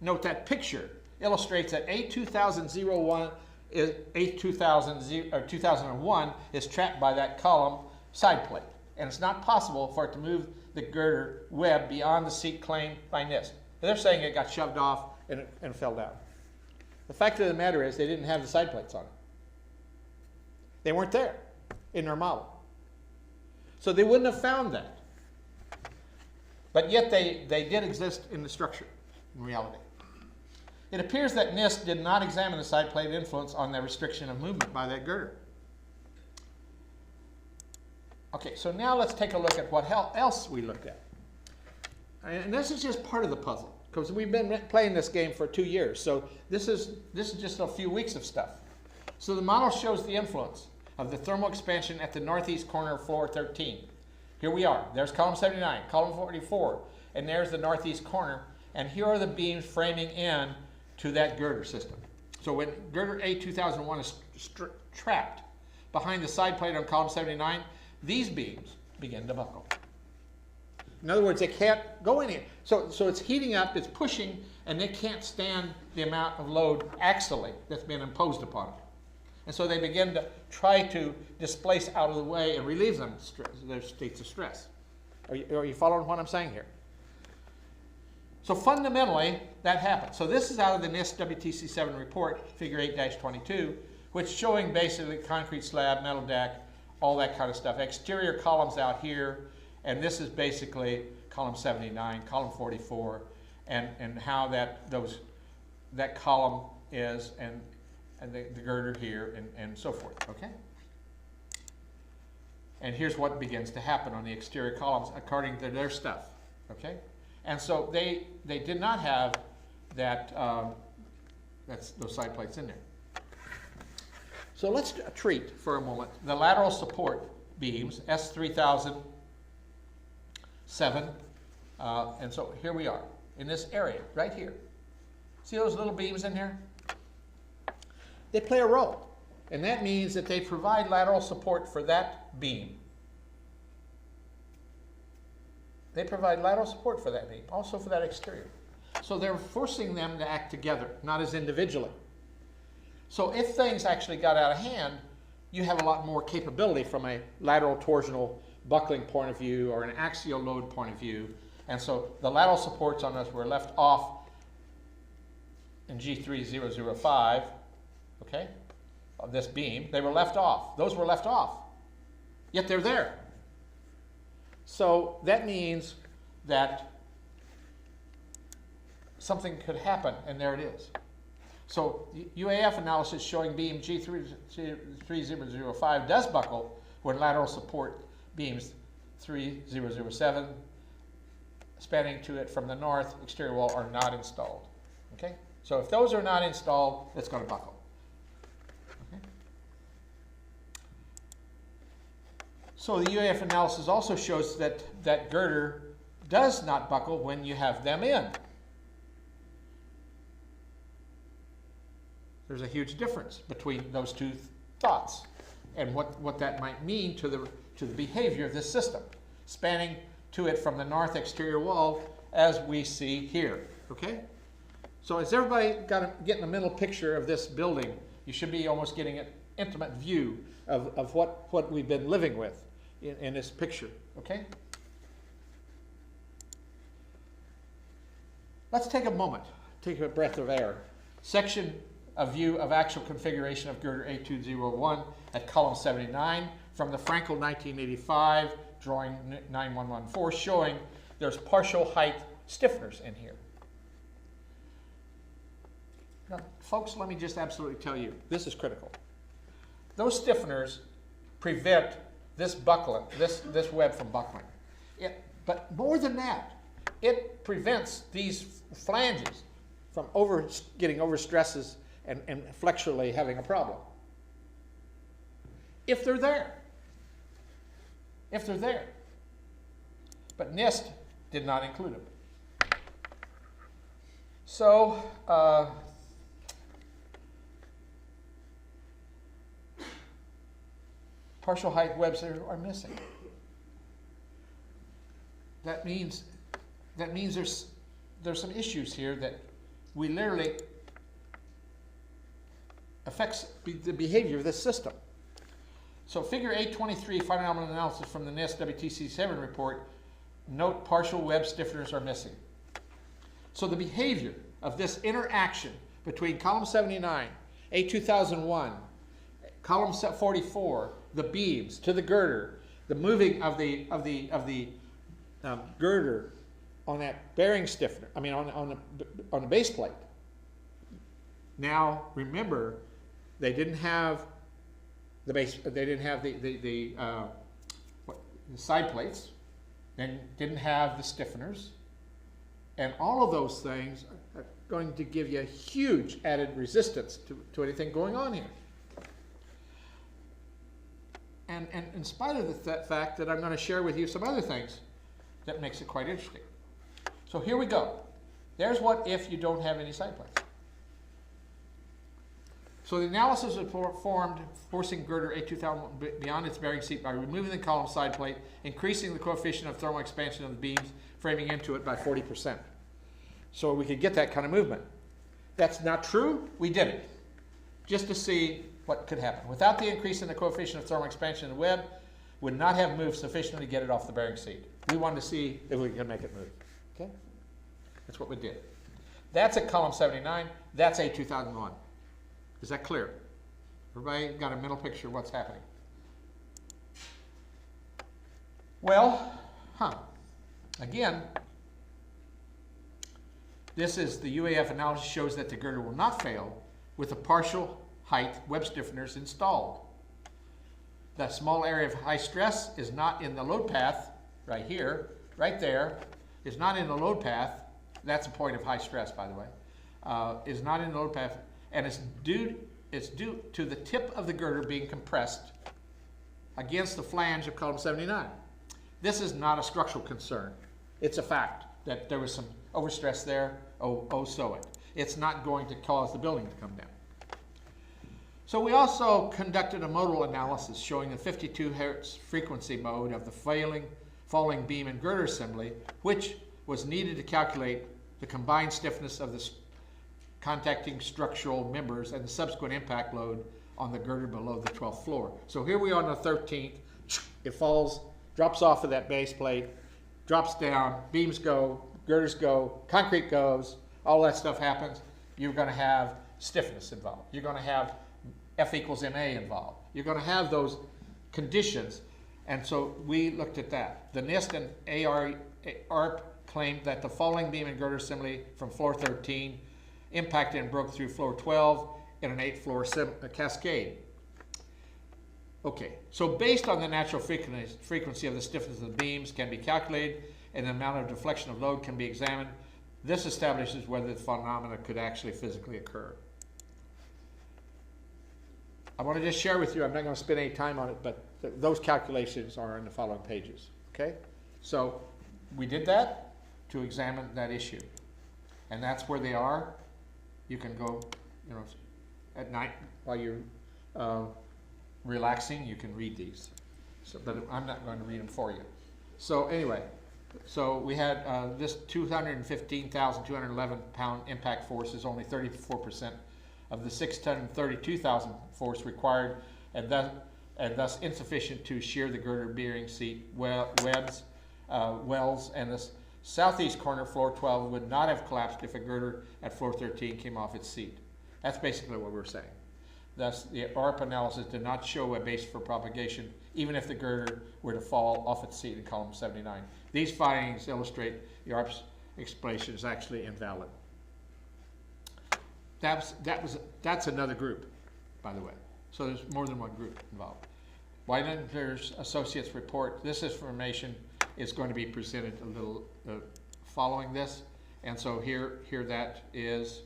Note that picture illustrates that A2001 A2001 is trapped by that column side plate, and it's not possible for it to move the girder web beyond the seat claimed by NIST. They're saying it got shoved off and fell down. The fact of the matter is they didn't have the side plates on it. They weren't there in their model. So they wouldn't have found that. But yet they did exist in the structure, in reality. It appears that NIST did not examine the side plate influence on the restriction of movement by that girder. Okay, so now let's take a look at what else we looked at. And this is just part of the puzzle, because we've been playing this game for 2 years. So this is just a few weeks of stuff. So the model shows the influence of the thermal expansion at the northeast corner of floor 13. Here we are. There's column 79, column 44, and there's the northeast corner. And here are the beams framing in to that girder system. So when girder A2001 is trapped behind the side plate on column 79, these beams begin to buckle. In other words, they can't go in here. So it's heating up, it's pushing, and they can't stand the amount of load axially that's been imposed upon them. And so they begin to try to displace out of the way and relieve them their states of stress. Are you following what I'm saying here? So fundamentally, that happens. So this is out of the NIST WTC 7 report, figure 8-22, which showing basically concrete slab, metal deck, all that kind of stuff. Exterior columns out here, and this is basically column 79, column 44, and how that column is, and the girder here, and so forth, okay? And here's what begins to happen on the exterior columns according to their stuff, okay? And so they did not have that, those side plates in there. So let's treat for a moment the lateral support beams, S3007, and so here we are in this area right here. See those little beams in here? They play a role, and that means that they provide lateral support for that beam. They provide lateral support for that beam, also for that exterior. So they're forcing them to act together, not as individually. So if things actually got out of hand, you have a lot more capability from a lateral torsional buckling point of view or an axial load point of view. And so the lateral supports on us were left off in G3005, okay, of this beam. They were left off. Those were left off. Yet they're there. So that means that something could happen, and there it is. So UAF analysis showing beam G3005 does buckle when lateral support beams 3007 spanning to it from the north exterior wall are not installed. Okay? So if those are not installed, it's going to buckle. Okay? So the UAF analysis also shows that that girder does not buckle when you have them in. There's a huge difference between those two thoughts and what that might mean to the behavior of this system, spanning to it from the north exterior wall as we see here, okay? So has everybody getting a mental picture of this building? You should be almost getting an intimate view of what we've been living with in this picture, okay? Let's take a moment, take a breath of air. A view of actual configuration of girder A201 at column 79 from the Frankel 1985 drawing 9114 showing there's partial height stiffeners in here. Now, folks, let me just absolutely tell you, this is critical. Those stiffeners prevent this buckling, this web from buckling. But more than that, it prevents these flanges from getting over stresses and flexurally having a problem. If they're there. If they're there. But NIST did not include them. So, partial height webs are missing. That means there's some issues here that we literally affects the behavior of this system. So figure 823, phenomenon analysis from the NIST WTC 7 report, note partial web stiffeners are missing. So the behavior of this interaction between column 79, A2001, column 44, the beams to the girder, the moving of the girder on that bearing stiffener, I mean on the base plate. Now remember, they didn't have the base. They didn't have the side plates. They didn't have the stiffeners, and all of those things are going to give you a huge added resistance to anything going on here. And in spite of the fact that I'm going to share with you some other things that makes it quite interesting. So here we go. There's what if you don't have any side plates. So the analysis was performed forcing girder A2001 beyond its bearing seat by removing the column side plate, increasing the coefficient of thermal expansion of the beams, framing into it by 40%. So we could get that kind of movement. That's not true. We did it just to see what could happen. Without the increase in the coefficient of thermal expansion of the web, would not have moved sufficiently to get it off the bearing seat. We wanted to see if we could make it move. Okay? That's what we did. That's at column 79. That's A2001. Is that clear? Everybody got a mental picture of what's happening? Well, again, this is the UAF analysis shows that the girder will not fail with the partial height web stiffeners installed. That small area of high stress is not in the load path, right here, right there, is not in the load path. That's a point of high stress, by the way. Is not in the load path, and it's due to the tip of the girder being compressed against the flange of column 79. This is not a structural concern. It's a fact that there was some overstress there. So it. It's not going to cause the building to come down. So we also conducted a modal analysis showing the 52 Hertz frequency mode of the falling beam and girder assembly, which was needed to calculate the combined stiffness of the contacting structural members and the subsequent impact load on the girder below the 12th floor. So here we are on the 13th. It falls, drops off of that base plate, drops down, beams go, girders go, concrete goes, all that stuff happens. You're going to have stiffness involved. You're going to have F equals MA involved. You're going to have those conditions, and so we looked at that. The NIST and ARP claimed that the falling beam and girder assembly from floor 13 impacted and broke through floor 12 in an 8-floor cascade. Okay, so based on the natural frequency of the stiffness of the beams can be calculated and the amount of deflection of load can be examined. This establishes whether the phenomena could actually physically occur. I want to just share with you, I'm not going to spend any time on it, but those calculations are in the following pages, okay? So we did that to examine that issue, and that's where they are. You can go, at night while you're relaxing, you can read these. So, but I'm not going to read them for you. So anyway, so we had this 215,211 pound impact force is only 34% of the 632,000 force required, and thus insufficient to shear the girder bearing seat wells, and the southeast corner, floor 12, would not have collapsed if a girder at floor 13 came off its seat. That's basically what we're saying. Thus, the ARP analysis did not show a base for propagation, even if the girder were to fall off its seat in column 79. These findings illustrate the ARP's explanation is actually invalid. That's another group, by the way. So there's more than one group involved. Weidender's associates report. This information is going to be presented a little following this, and so here that is,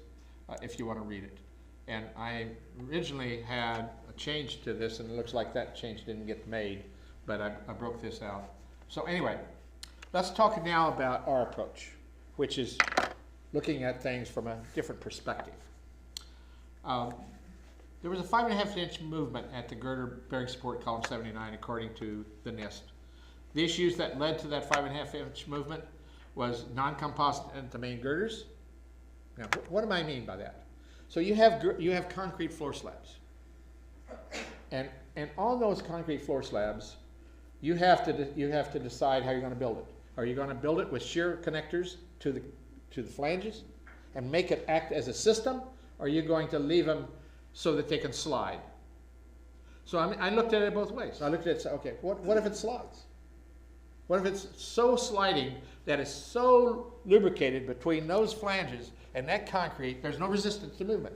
if you want to read it. And I originally had a change to this, and it looks like that change didn't get made, but I broke this out. So anyway, let's talk now about our approach, which is looking at things from a different perspective. There was a 5.5-inch movement at the girder bearing support column 79, according to the NIST. The issues that led to that 5.5-inch movement was non-composite at the main girders. Now, what do I mean by that? So you have concrete floor slabs. And on those concrete floor slabs, you have to decide how you're going to build it. Are you going to build it with shear connectors to the flanges and make it act as a system, or are you going to leave them so that they can slide? So I looked at it both ways. I looked at it and said, okay, what if it slides? What if it's so sliding that it's so lubricated between those flanges and that concrete, there's no resistance to movement?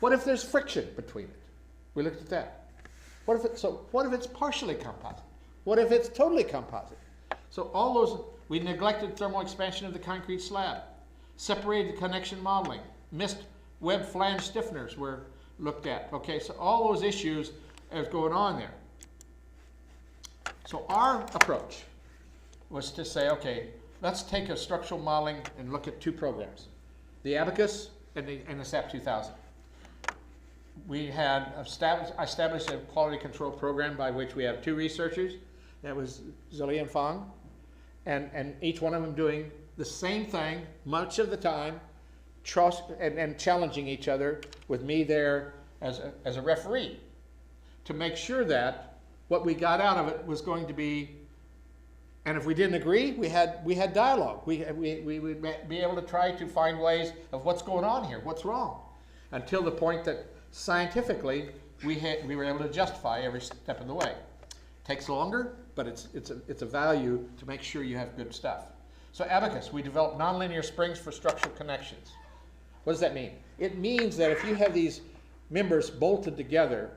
What if there's friction between it? We looked at that. What if it's partially composite? What if it's totally composite? So all those, we neglected thermal expansion of the concrete slab, separated connection modeling, missed web flange stiffeners were looked at. Okay, so all those issues is going on there. So our approach was to say, okay, let's take a structural modeling and look at two programs, the Abacus and the SAP 2000. We had established a quality control program by which we have two researchers. That was Zili and Fong, and each one of them doing the same thing much of the time, and challenging each other with me there as a referee to make sure that what we got out of it was going to be, and if we didn't agree, we had dialogue. We would be able to try to find ways of what's going on here, what's wrong, until the point that scientifically we were able to justify every step of the way. Takes longer, but it's a value to make sure you have good stuff. So Abacus, we developed nonlinear springs for structural connections. What does that mean? It means that if you have these members bolted together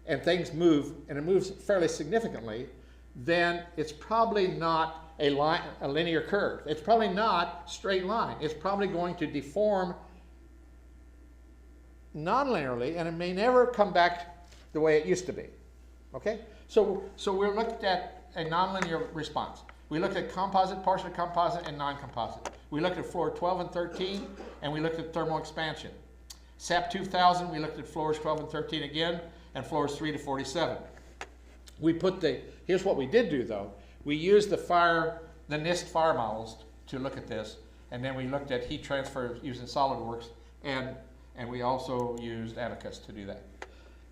and things move, and it moves fairly significantly, then it's probably not a linear curve. It's probably not straight line. It's probably going to deform non-linearly, and it may never come back the way it used to be. Okay? So we're looking at a nonlinear response. We looked at composite, partially composite, and non-composite. We looked at floor 12 and 13, and we looked at thermal expansion. SAP 2000, we looked at floors 12 and 13 again, and floors 3 to 47. We put here's what we did do though. We used the NIST fire models to look at this, and then we looked at heat transfer using SolidWorks, and we also used Abacus to do that.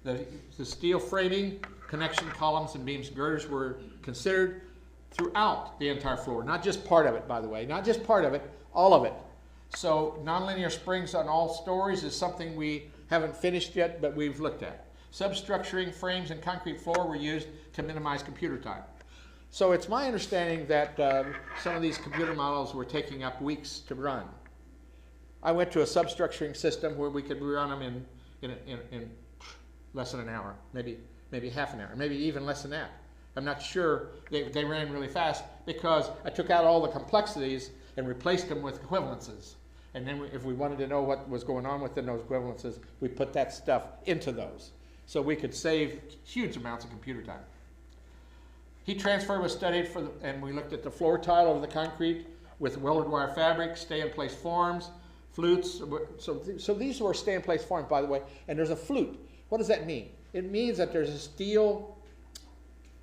The steel framing, connection columns and beams girders were considered throughout the entire floor, not just part of it, by the way, not just part of it, all of it. So nonlinear springs on all stories is something we haven't finished yet, but we've looked at. Substructuring frames and concrete floor were used to minimize computer time. So it's my understanding that some of these computer models were taking up weeks to run. I went to a substructuring system where we could run them in less than an hour, maybe half an hour, maybe even less than that. I'm not sure. They ran really fast because I took out all the complexities and replaced them with equivalences. And then if we wanted to know what was going on within those equivalences, we put that stuff into those. So we could save huge amounts of computer time. Heat transfer was studied and we looked at the floor tile over the concrete with welded wire fabric, stay-in-place forms, flutes. So these were stay-in-place forms, by the way, and there's a flute. What does that mean? It means that there's a steel,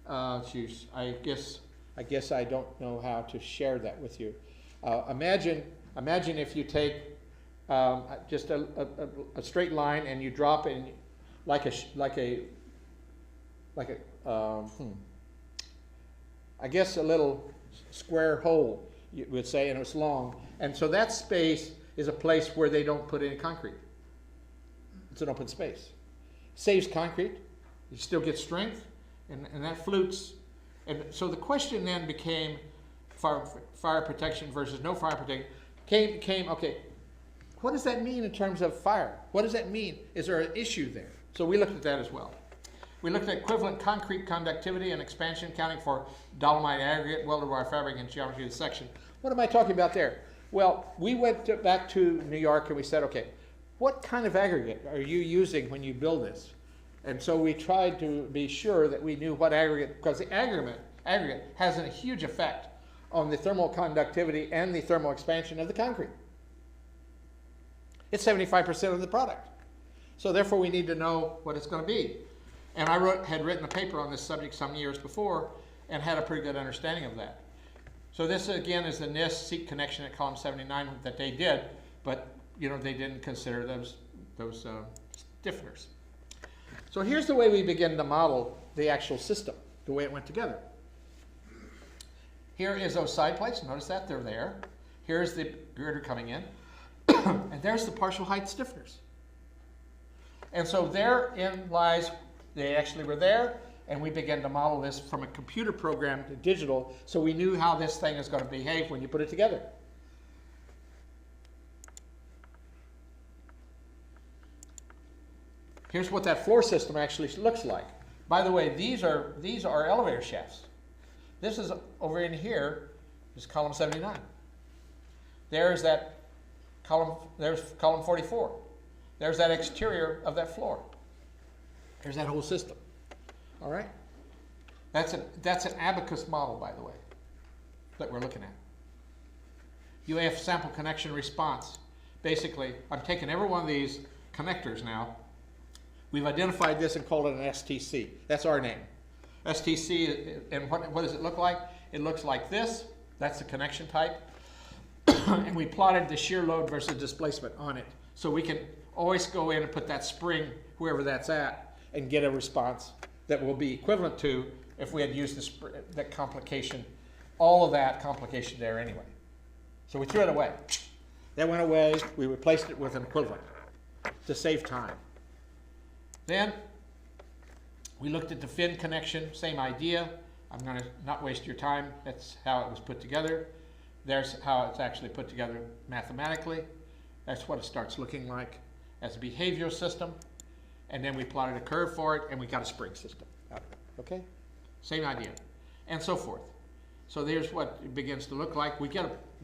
I guess I don't know how to share that with you. Imagine if you take just a straight line and you drop in I guess a little square hole, you would say, and it's long. And so that space is a place where they don't put any concrete. It's an open space. Saves concrete, you still get strength, and that flutes. And so the question then became fire protection versus no fire protection. Came, okay, what does that mean in terms of fire? What does that mean? Is there an issue there? So we looked at that as well. We looked at equivalent concrete conductivity and expansion, accounting for dolomite aggregate, welded wire fabric, and geometry of the section. What am I talking about there? Well, we went back to New York and we said, okay, what kind of aggregate are you using when you build this? And so we tried to be sure that we knew what aggregate, because the aggregate has a huge effect on the thermal conductivity and the thermal expansion of the concrete. It's 75% of the product. So therefore we need to know what it's going to be. And I had written a paper on this subject some years before and had a pretty good understanding of that. So this again is the NIST seat connection at column 79 that they did, but you know they didn't consider those stiffeners. So here's the way we begin to model the actual system, the way it went together. Here is those side plates. Notice that they're there. Here's the girder coming in, and there's the partial height stiffeners. And so therein lies, they actually were there, and we began to model this from a computer program to digital, so we knew how this thing is going to behave when you put it together. Here's what that floor system actually looks like. By the way, these are elevator shafts. This is over in here is column 79. There's that column, there's column 44. There's that exterior of that floor. There's that whole system. All right? That's an abacus model, by the way, that we're looking at. UAF sample connection response. Basically, I'm taking every one of these connectors now. We've identified this and called it an STC. That's our name. STC, and what does it look like? It looks like this. That's the connection type. And we plotted the shear load versus displacement on it. So we can always go in and put that spring, wherever that's at, and get a response that will be equivalent to if we had used that complication, all of that complication there anyway. So we threw it away. That went away. We replaced it with an equivalent to save time. Then we looked at the fin connection, same idea. I'm going to not waste your time. That's how it was put together. There's how it's actually put together mathematically. That's what it starts looking like as a behavioral system. And then we plotted a curve for it, and we got a spring system out of it. Okay? Same idea. And so forth. So there's what it begins to look like. We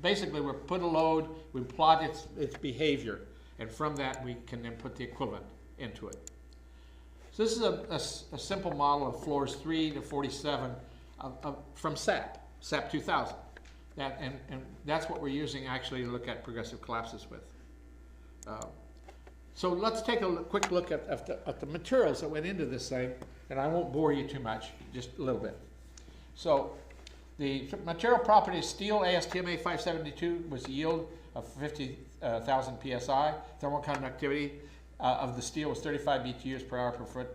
basically, we put a load, we plot its behavior, and from that we can then put the equivalent into it. So this is a simple model of floors 3 to 47 from SAP 2000. And that's what we're using actually to look at progressive collapses with. So let's take a quick look at the materials that went into this thing, and I won't bore you too much, just a little bit. So the material properties, steel ASTM 572 was the yield of 50,000 psi. Thermal conductivity of the steel was 35 BTUs per hour per foot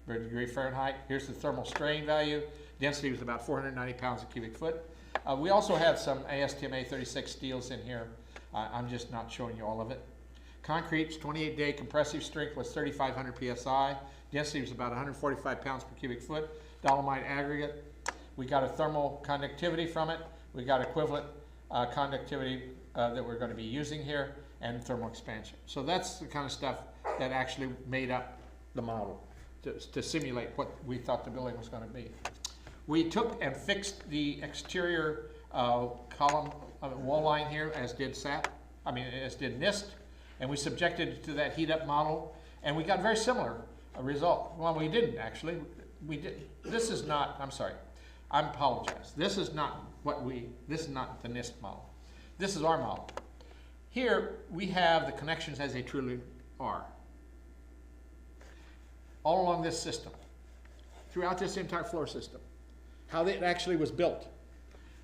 per degree Fahrenheit. Here's the thermal strain value. Density was about 490 pounds a cubic foot. We also had some ASTM 36 steels in here. I'm just not showing you all of it. Concrete's 28-day compressive strength was 3,500 psi. Density was about 145 pounds per cubic foot. Dolomite aggregate. We got a thermal conductivity from it. We got equivalent conductivity that we're going to be using here, and thermal expansion. So that's the kind of stuff that actually made up the model to simulate what we thought the building was going to be. We took and fixed the exterior column wall line here, as did as did NIST, and we subjected it to that heat-up model, and we got a very similar result. Well, we didn't actually. We did. This is not. I'm sorry. I apologize. This is not This is not the NIST model. This is our model. Here we have the connections as they truly are, all along this system, throughout this entire floor system, how it actually was built.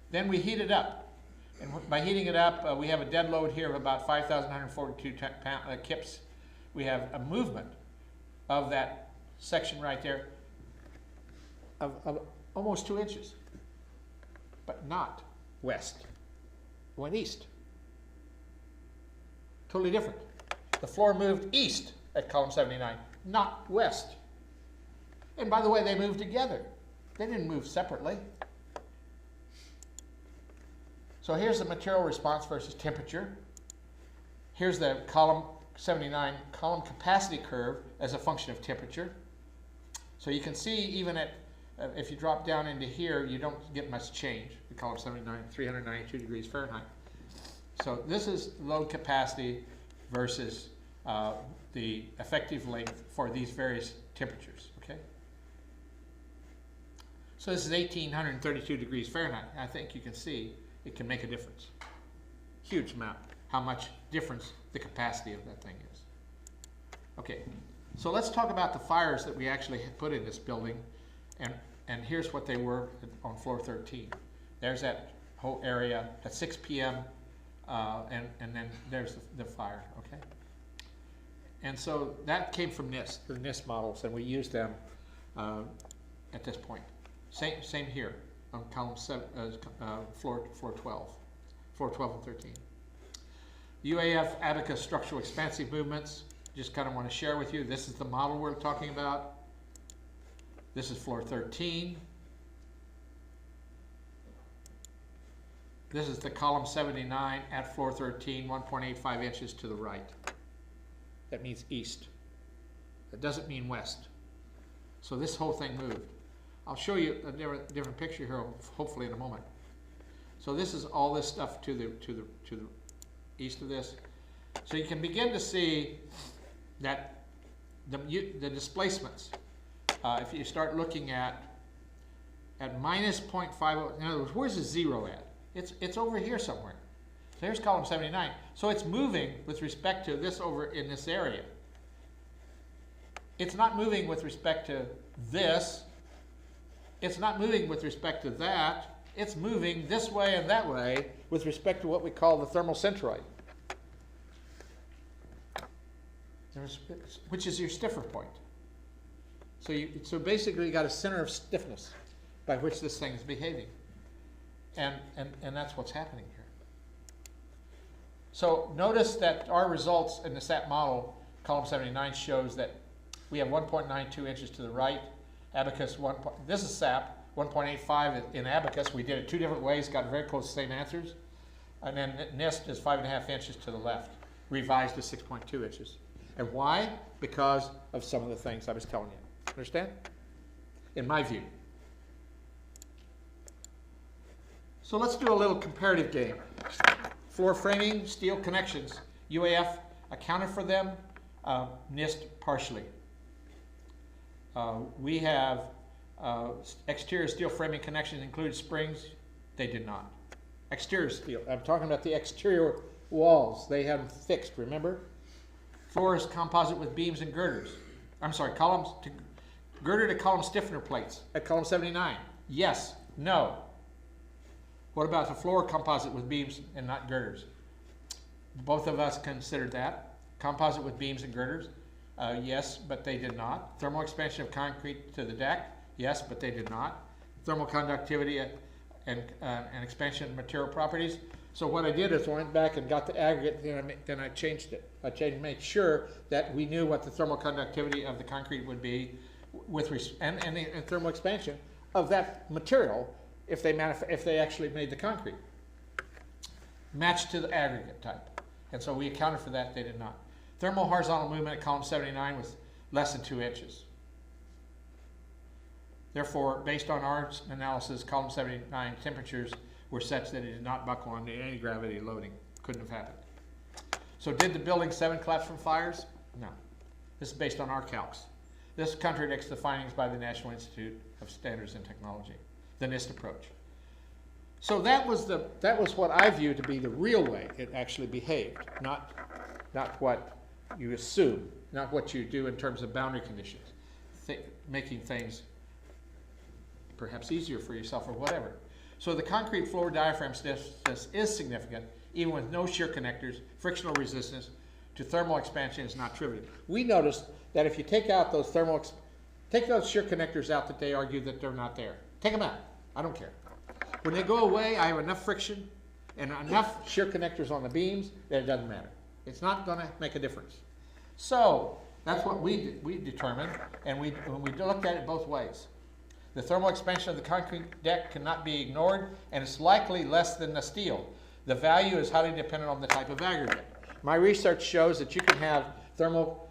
Then we heat it up, and by heating it up, we have a dead load here of about 5,142 kips. We have a movement of that section right there of almost 2 inches, but not west. It went east. Totally different. The floor moved east at column 79, not west. And by the way, they moved together. They didn't move separately. So here's the material response versus temperature. Here's the column 79 column capacity curve as a function of temperature. So you can see even at, if you drop down into here, you don't get much change. The column 79, 392 degrees Fahrenheit. So this is load capacity versus the effective length for these various temperatures, okay? So this is 1,832 degrees Fahrenheit. I think you can see it can make a difference. Huge amount, how much difference the capacity of that thing is. Okay, so let's talk about the fires that we actually put in this building, and here's what they were on floor 13. There's that whole area at 6 p.m. And then there's the fire, okay? And so that came from NIST, the NIST models, and we used them at this point. Same here on column 7, floor 12 and 13. UAF abacus structural expansive movements. Just kind of want to share with you. This is the model we're talking about. This is floor 13. This is the column 79 at floor 13, 1.85 inches to the right. That means east. That doesn't mean west. So this whole thing moved. I'll show you a different picture here, hopefully in a moment. So this is all this stuff to the east of this. So you can begin to see that the displacements, if you start looking at minus 0.50, in other words, where's the 0 at? It's over here somewhere. So here's column 79. So it's moving with respect to this over in this area. It's not moving with respect to this. It's not moving with respect to that. It's moving this way and that way with respect to what we call the thermal centroid, which is your stiffer point. So basically you got a center of stiffness by which this thing is behaving. And that's what's happening here. So notice that our results in the SAP model, column 79, shows that we have 1.92 inches to the right. Abacus, this is SAP, 1.85 in abacus. We did it 2 different ways, got very close to the same answers. And then NIST is 5.5 inches to the left, revised to 6.2 inches. And why? Because of some of the things I was telling you. Understand? In my view. So let's do a little comparative game. Floor framing, steel connections. UAF accounted for them, NIST partially. We have exterior steel framing connections included springs. They did not. Exterior steel. I'm talking about the exterior walls. They have them fixed, remember? Floor is composite with beams and girders. I'm sorry, girder to column stiffener plates at column 79. Yes, no. What about the floor composite with beams and not girders? Both of us considered that. Composite with beams and girders. Yes, but they did not. Thermal expansion of concrete to the deck. Yes, but they did not. Thermal conductivity and expansion of material properties. So what I did is I went back and got the aggregate, then I changed it. I made sure that we knew what the thermal conductivity of the concrete would be and thermal expansion of that material if they actually made the concrete. Matched to the aggregate type. And so we accounted for that, they did not. Thermal horizontal movement at column 79 was less than 2 inches. Therefore, based on our analysis, column 79 temperatures were such that it did not buckle under anti-gravity loading. Couldn't have happened. So did the building 7 collapse from fires? No. This is based on our calcs. This contradicts the findings by the National Institute of Standards and Technology, the NIST approach. So that was what I view to be the real way it actually behaved, not what you assume, not what you do in terms of boundary conditions, making things perhaps easier for yourself or whatever. So the concrete floor diaphragm stiffness is significant, even with no shear connectors. Frictional resistance to thermal expansion is not trivial. We noticed that if you take out those shear connectors out, that they argue that they're not there. Take them out. I don't care. When they go away, I have enough friction and enough shear connectors on the beams that it doesn't matter. It's not going to make a difference. So that's what we determined, and we looked at it both ways. The thermal expansion of the concrete deck cannot be ignored, and it's likely less than the steel. The value is highly dependent on the type of aggregate. My research shows that you can have thermal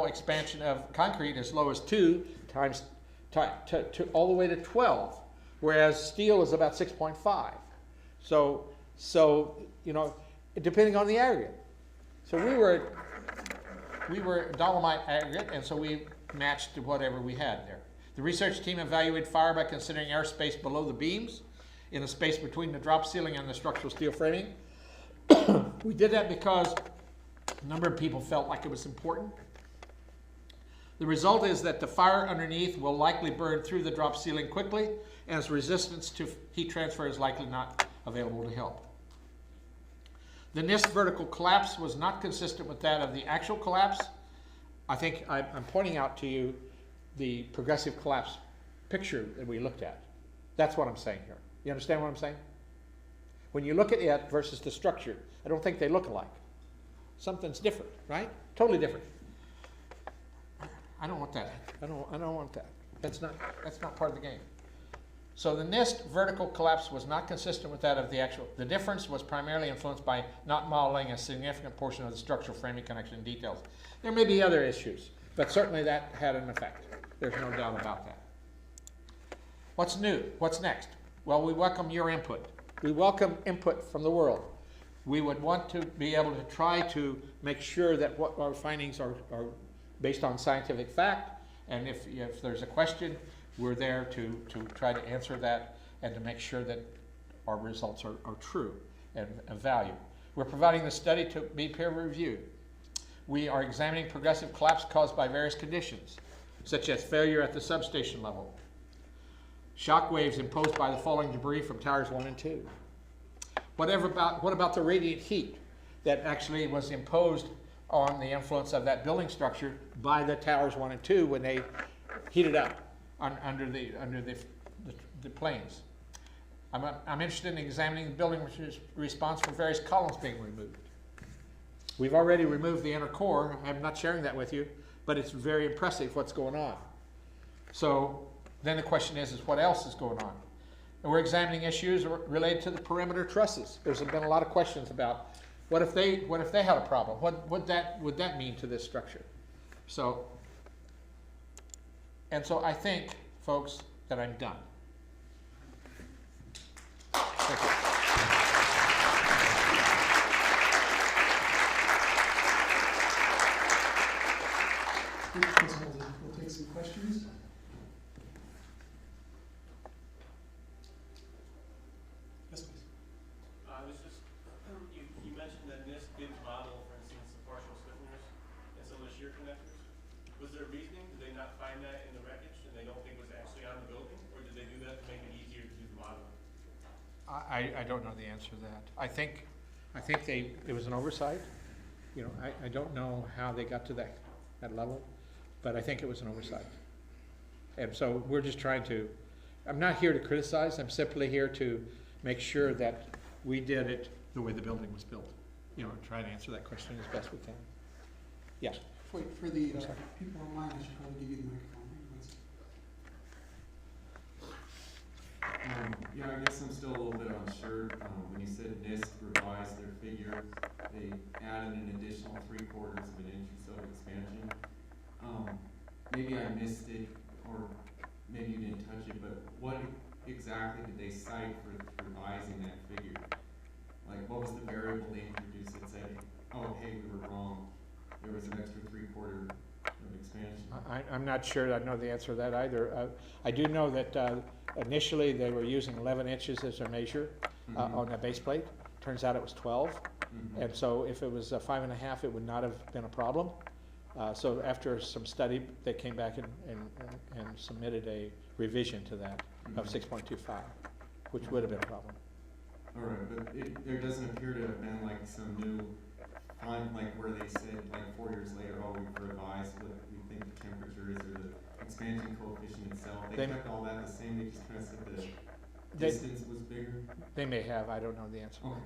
expansion of concrete as low as 2 times all the way to 12, whereas steel is about 6.5. So depending on the aggregate. So we were dolomite aggregate, and so we matched to whatever we had there. The research team evaluated fire by considering airspace below the beams in the space between the drop ceiling and the structural steel framing. We did that because a number of people felt like it was important. The result is that the fire underneath will likely burn through the drop ceiling quickly, as resistance to heat transfer is likely not available to help. The NIST vertical collapse was not consistent with that of the actual collapse. I think I'm pointing out to you the progressive collapse picture that we looked at. That's what I'm saying here. You understand what I'm saying? When you look at it versus the structure, I don't think they look alike. Something's different, right? Totally different. I don't want that. I don't want that. That's not part of the game. So the NIST vertical collapse was not consistent with that of the actual. The difference was primarily influenced by not modeling a significant portion of the structural framing connection details. There may be other issues, but certainly that had an effect. There's no doubt about that. What's new? What's next? Well, we welcome your input. We welcome input from the world. We would want to be able to try to make sure that what our findings are based on scientific fact, and if there's a question, we're there to try to answer that and to make sure that our results are true and of value. We're providing the study to be peer reviewed. We are examining progressive collapse caused by various conditions, such as failure at the substation level, shock waves imposed by the falling debris from towers 1 and 2. What about the radiant heat that actually was imposed on the influence of that building structure by the towers 1 and 2 when they heated up under the planes? I'm interested in examining the building response for various columns being removed. We've already removed the inner core. I'm not sharing that with you, but it's very impressive what's going on. So then the question is what else is going on? And we're examining issues related to the perimeter trusses. There's been a lot of questions about what if they had a problem? What would that mean to this structure? So I think, folks, that I'm done. Thank you. We'll take some questions. Yes, please. I was just, you mentioned that NIST did model, for instance, the partial stiffeners and some of the shear connectors. Was there a reasoning? Did they not find that in the wreckage and they don't think it was actually on the building? Or did they do that to make it easier to do the modeling? I don't know the answer to that. I think it was an oversight. You know, I don't know how they got to that level, but I think it was an oversight. And so we're just trying to, I'm not here to criticize, I'm simply here to make sure that we did it the way the building was built. You know, try to answer that question as best we can. Yeah. For the people online, I should probably give you the microphone. Yeah, I guess I'm still a little bit unsure. When you said NIST revised their figure, they added an additional 3/4 of an inch or so of expansion. Maybe I missed it, or maybe you didn't touch it, but what exactly did they cite for revising that figure? Like, what was the variable they introduced that said, oh, hey, we were wrong, there was an extra 3/4 of expansion? I'm not sure I know the answer to that either. I do know that initially they were using 11 inches as their measure on the base plate. Turns out it was 12. And so if it was 5.5, it would not have been a problem. So after some study, they came back and submitted a revision to that of 6.25, which would have been a problem. All right, but there doesn't appear to have been like some new, like where they said like 4 years later, oh, we've revised what we think the temperature is or the expansion coefficient itself. They kept all that the same, they just kind of said the distance was bigger? They may have, I don't know the answer. Okay.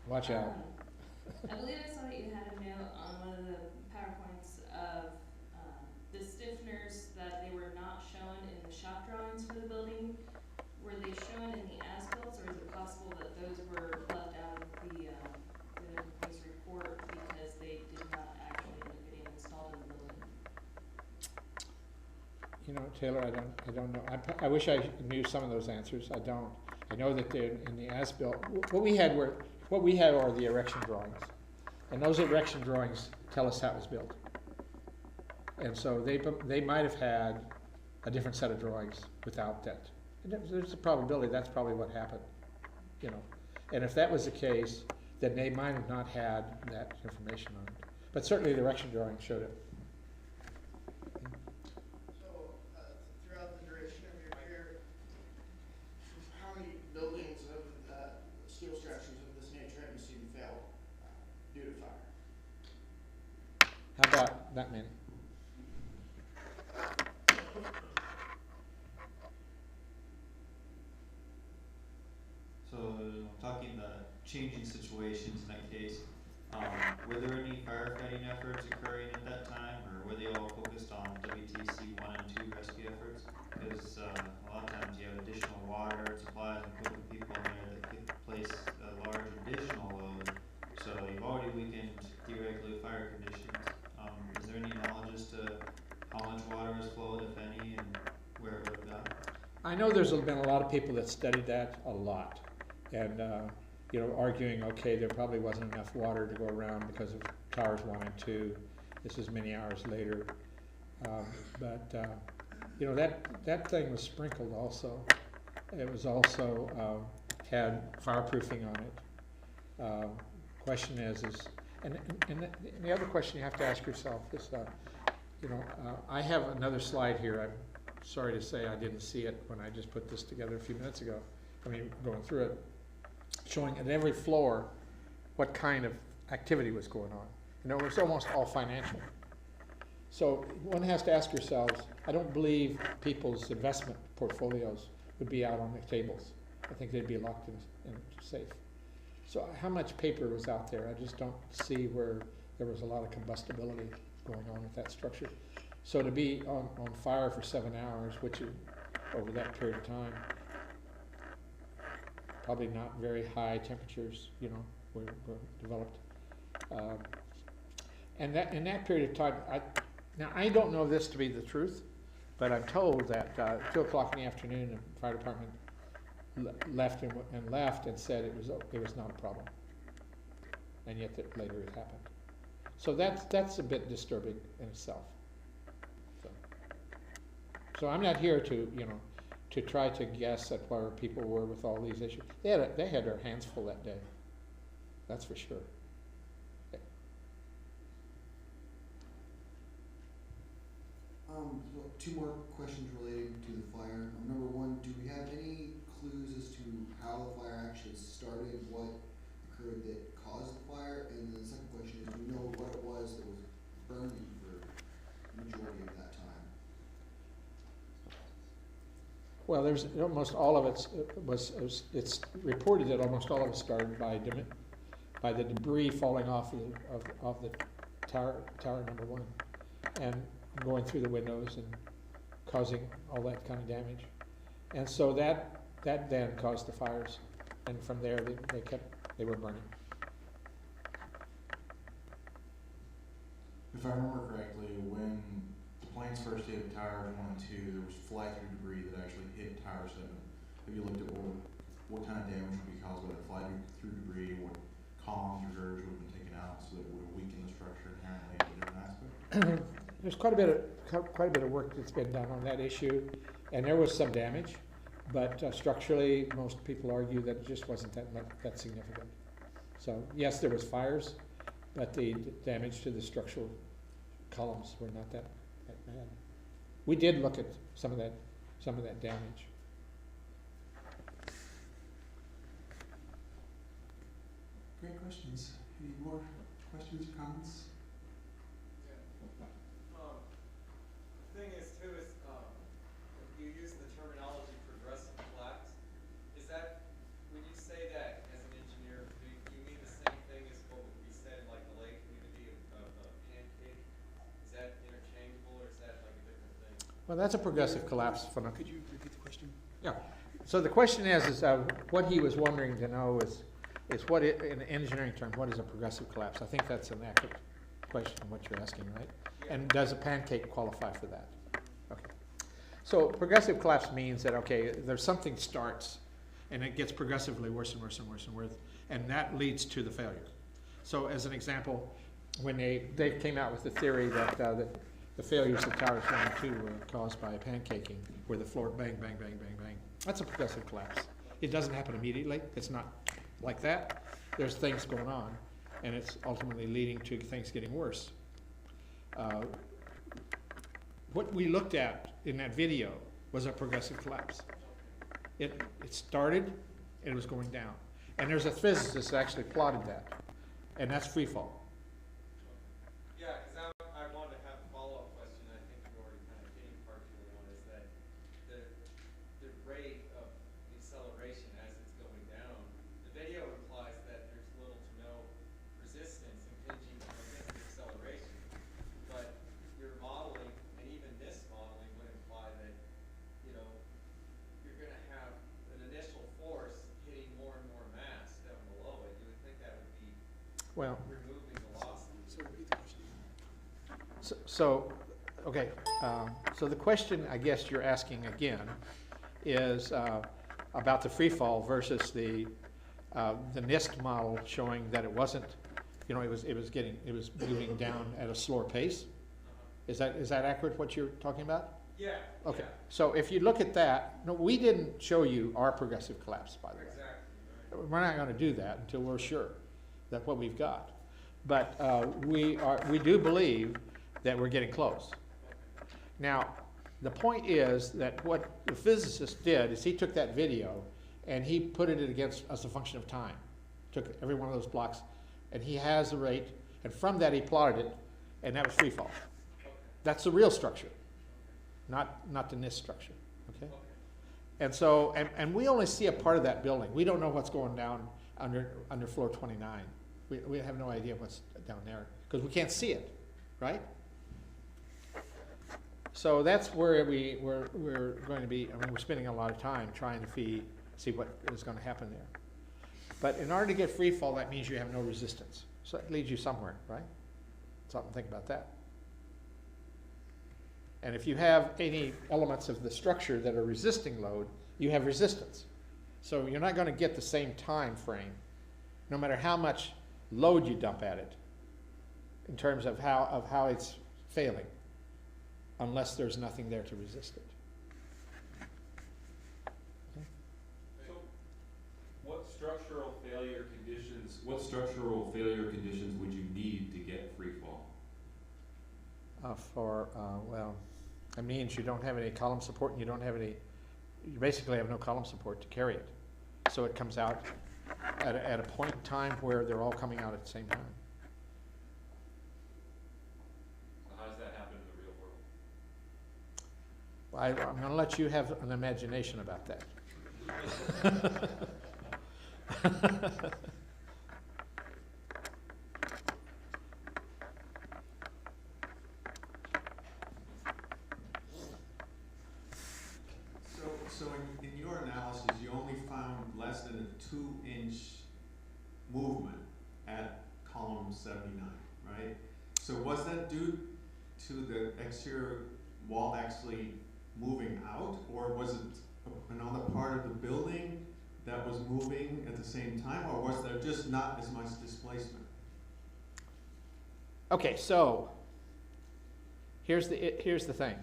Watch out. I believe I saw that you had a note on one of the PowerPoints of the stiffeners that they were not shown in the shop drawings for the building. Were they shown in the as-built, or is it possible that those were left out of this report because they did not actually end up getting installed in the building? You know, Taylor, I don't know. I wish I knew some of those answers. I don't. I know that they're in the as-built. What we had were, what we have are the erection drawings. And those erection drawings tell us how it was built. And so they might have had a different set of drawings without that. And there's a probability that's probably what happened, you know. And if that was the case, then they might have not had that information on it. But certainly the erection drawing showed it. So, throughout the duration of your career, how many buildings of steel structures of this nature have you seen fail due to fire? How about that many? So, talking the changing situations in that case, were there any firefighting efforts occurring at that time, or were they all focused on WTC 1 and 2 rescue efforts? Because a lot of times you have additional water and supplies and putting people in there that could place a large additional load. So you've already weakened theoretically fire conditions. Is there any knowledge as to how much water has flowed, if any, and where it would have gone? I know there's been a lot of people that studied that a lot. And, you know, arguing, okay, there probably wasn't enough water to go around because of towers 1 and 2. This is many hours later. You know, that thing was sprinkled also. It was also had fireproofing on it. Question is and the other question you have to ask yourself is, you know, I have another slide here. I'm sorry to say I didn't see it when I just put this together a few minutes ago. I mean, going through it, showing at every floor what kind of activity was going on. You know, it was almost all financial. So one has to ask yourselves, I don't believe people's investment portfolios would be out on the tables. I think they'd be locked in safe. So how much paper was out there? I just don't see where there was a lot of combustibility going on with that structure. So to be on fire for 7 hours, which is over that period of time, probably not very high temperatures, you know, were developed. And that in that period of time, now I don't know this to be the truth, but I'm told that 2 o'clock in the afternoon, the fire department left and said it was not a problem, and yet later it happened. So that's a bit disturbing in itself. So I'm not here to, you know, to try to guess at where people were with all these issues. They had their hands full that day. That's for sure. So 2 more questions related to the fire. Number 1, do we have any clues as to how the fire actually started, what occurred that caused the fire? And then the second question is, do we know what it was that was burning for the majority of that time? Well, there's almost all of it's reported that almost all of it started by the debris falling off of the tower number 1, and going through the windows and causing all that kind of damage. And so that then caused the fires, and from there they were burning. If I remember correctly, when the planes first hit towers 1 and 2, there was fly-through debris that actually hit tower 7. Have you looked at what kind of damage would be caused by that fly-through debris, what columns or girders would have been taken out so that it would have weakened the structure inherently in a different aspect? There's quite a bit of work that's been done on that issue, and there was some damage, but structurally, most people argue that it just wasn't that significant. So yes, there was fires, but the damage to the structural columns were not that bad. We did look at some of that damage. Great questions. Any more questions or comments? The thing is too is you use the terminology progressive collapse. Is that when you say that as an engineer, do you mean the same thing as what would be said in like the lay community of pancake? Is that interchangeable, or is that like a different thing? Well, that's a progressive collapse phenomenon. Could you repeat the question? Yeah. So the question is what he was wondering to know is what in engineering terms, what is a progressive collapse? I think that's an accurate question, what you're asking, right? And does a pancake qualify for that? Okay. So progressive collapse means that, okay, there's something starts, And it gets progressively worse and worse and worse and worse, and that leads to the failure. So as an example, when they came out with the theory that the failures of towers 1 and 2 were caused by pancaking, where the floor bang, bang, bang, bang, bang. That's a progressive collapse. It doesn't happen immediately. It's not like that. There's things going on, and it's ultimately leading to things getting worse. What we looked at in that video was a progressive collapse. It started, and it was going down. And there's a physicist that actually plotted that, and that's free fall. Yeah, because I wanted to have a follow-up question. I think you already kind of getting partially on is that the rate of acceleration as it's going down, the video implies that there's little to no resistance impinging against the acceleration. But your modeling, and even this modeling, would imply that, you know, you're going to have an initial force hitting more and more mass down below it. You would think that would be Well, removing velocity. So repeat the question. okay. So the question I guess you're asking again is about the free fall versus the NIST model showing that it wasn't, you know, it was moving down at a slower pace. Is that accurate what you're talking about? Yeah. Okay. Yeah, So if you look at that, no, we didn't show you our progressive collapse, by the way. exactly. Right. We're not going to do that until we're sure that what we've got. But we do believe that we're getting close. Now, the point is that what the physicist did is he took that video and he put it against as a function of time. Took every one of those blocks, and he has the rate, and from that he plotted it, and that was free fall. That's the real structure, not the NIST structure. Okay. And so, and we only see a part of that building. We don't know what's going down under floor 29. We have no idea what's down there because we can't see it, right? So that's where we're going to be. I mean, we're spending a lot of time trying to see what is going to happen there. But in order to get free fall, that means you have no resistance. So it leads you somewhere, right? Something to think about that. And if you have any elements of the structure that are resisting load, you have resistance. So you're not going to get the same time frame, no matter how much load you dump at it, in terms of how it's failing, unless there's nothing there to resist it. Okay. So, what structural failure conditions would you need to get free fall? Well, it means you don't have any column support, and you basically have no column support to carry it. So it comes out at a point in time where they're all coming out at the same time. So how does that happen in the real world? I'm going to let you have an imagination about that. So in your analysis, you only found less than a 2-inch movement at column 79, right? So was that due to the exterior wall actually moving out, or was it another part of the building that was moving at the same time, or was there just not as much displacement? Okay, so here's the thing.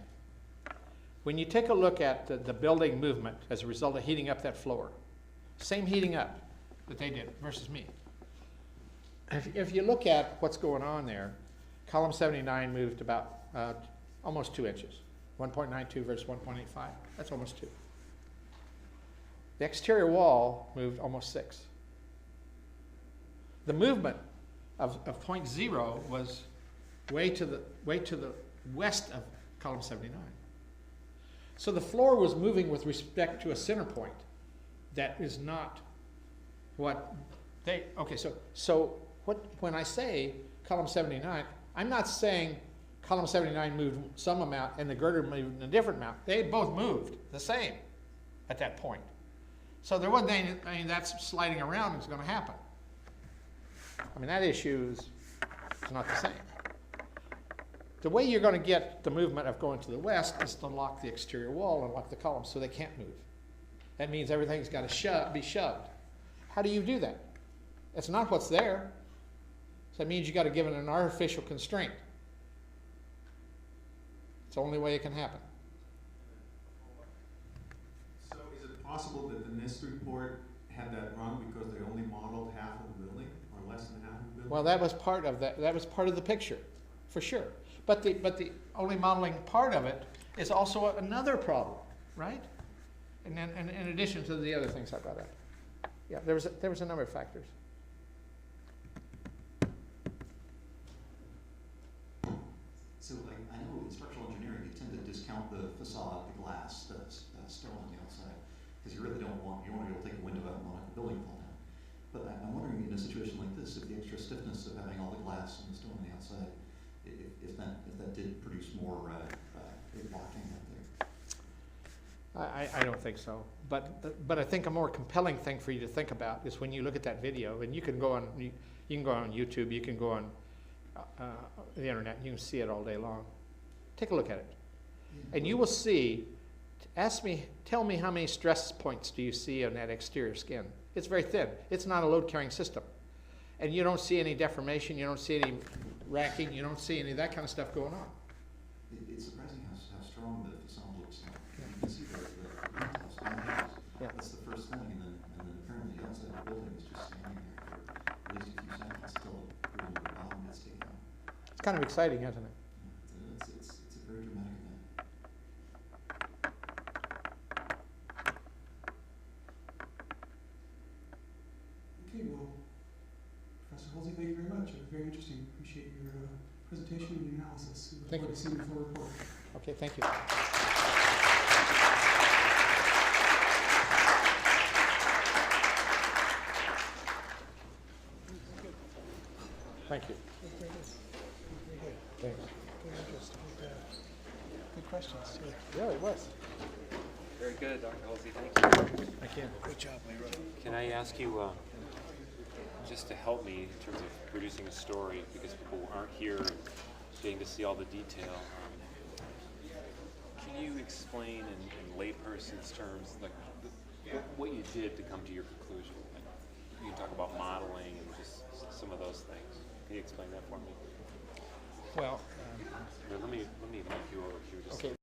When you take a look at the building movement as a result of heating up that floor, same heating up that they did versus me. If you look at what's going on there, column 79 moved about almost 2 inches, 1.92 versus 1.85. That's almost 2. The exterior wall moved almost 6. The movement of point 0 was way to the west of column 79. So the floor was moving with respect to a center point that is not what they, okay, so when I say column 79, I'm not saying column 79 moved some amount and the girder moved a different amount. They both moved the same at that point. So there wasn't any, I mean, that's sliding around is going to happen. I mean, that issue is not the same. The way you're going to get the movement of going to the west is to lock the exterior wall and lock the columns so they can't move That means everything's got to be shoved. How do you do that? It's not what's there. So that means you got to give it an artificial constraint. It's the only way it can happen. So is it possible that the NIST report had that wrong because they only modeled half of the building or less than half of the building? Well, that was part of that. That was part of the picture, for sure. But the only modeling part of it is also another problem, right? And then, and in addition to the other things I brought up, yeah, there was a number of factors. So, like, I know in structural engineering, you tend to discount the facade, the glass that's still on the outside, because you really don't want to be able to take a window out and not have the building fall down. But I'm wondering, in a situation like this, if the extra stiffness of having all the glass and the stone on the outside, if that did produce more blocking out there. I don't think so. But I think a more compelling thing for you to think about is when you look at that video, and you can go on YouTube, you can go on the internet, and you can see it all day long. Take a look at it, and you will see. Tell me how many stress points do you see on that exterior skin? It's very thin. It's not a load-carrying system, and you don't see any deformation. You don't see any racking. You don't see any of that kind of stuff going on. It's surprising how strong the facade looks like. You can see the rooftops, windows. Yeah. That's the first thing, and then apparently the outside of the building is just standing there for at least a few seconds till the bottom gets taken out. It's kind of exciting, isn't it? It's a very dramatic event. Okay, well, Professor Halsey, thank you very much. It was very interesting. Appreciate your presentation and your analysis. We look Thank forward to seeing the full report. Okay, thank you. Thank you. Thanks. Good questions, too. Yeah, it was. Very good, Dr. Halsey, thank you. Thank you. Good job, Leroy. Can I ask you, just to help me in terms of producing a story, because people aren't here getting to see all the detail, can you explain in layperson's terms, like, what you did to come to your conclusion? Like, you can talk about modeling and just some of those things. Can you explain that for me? Well, Here, let me mic you over here. Just okay.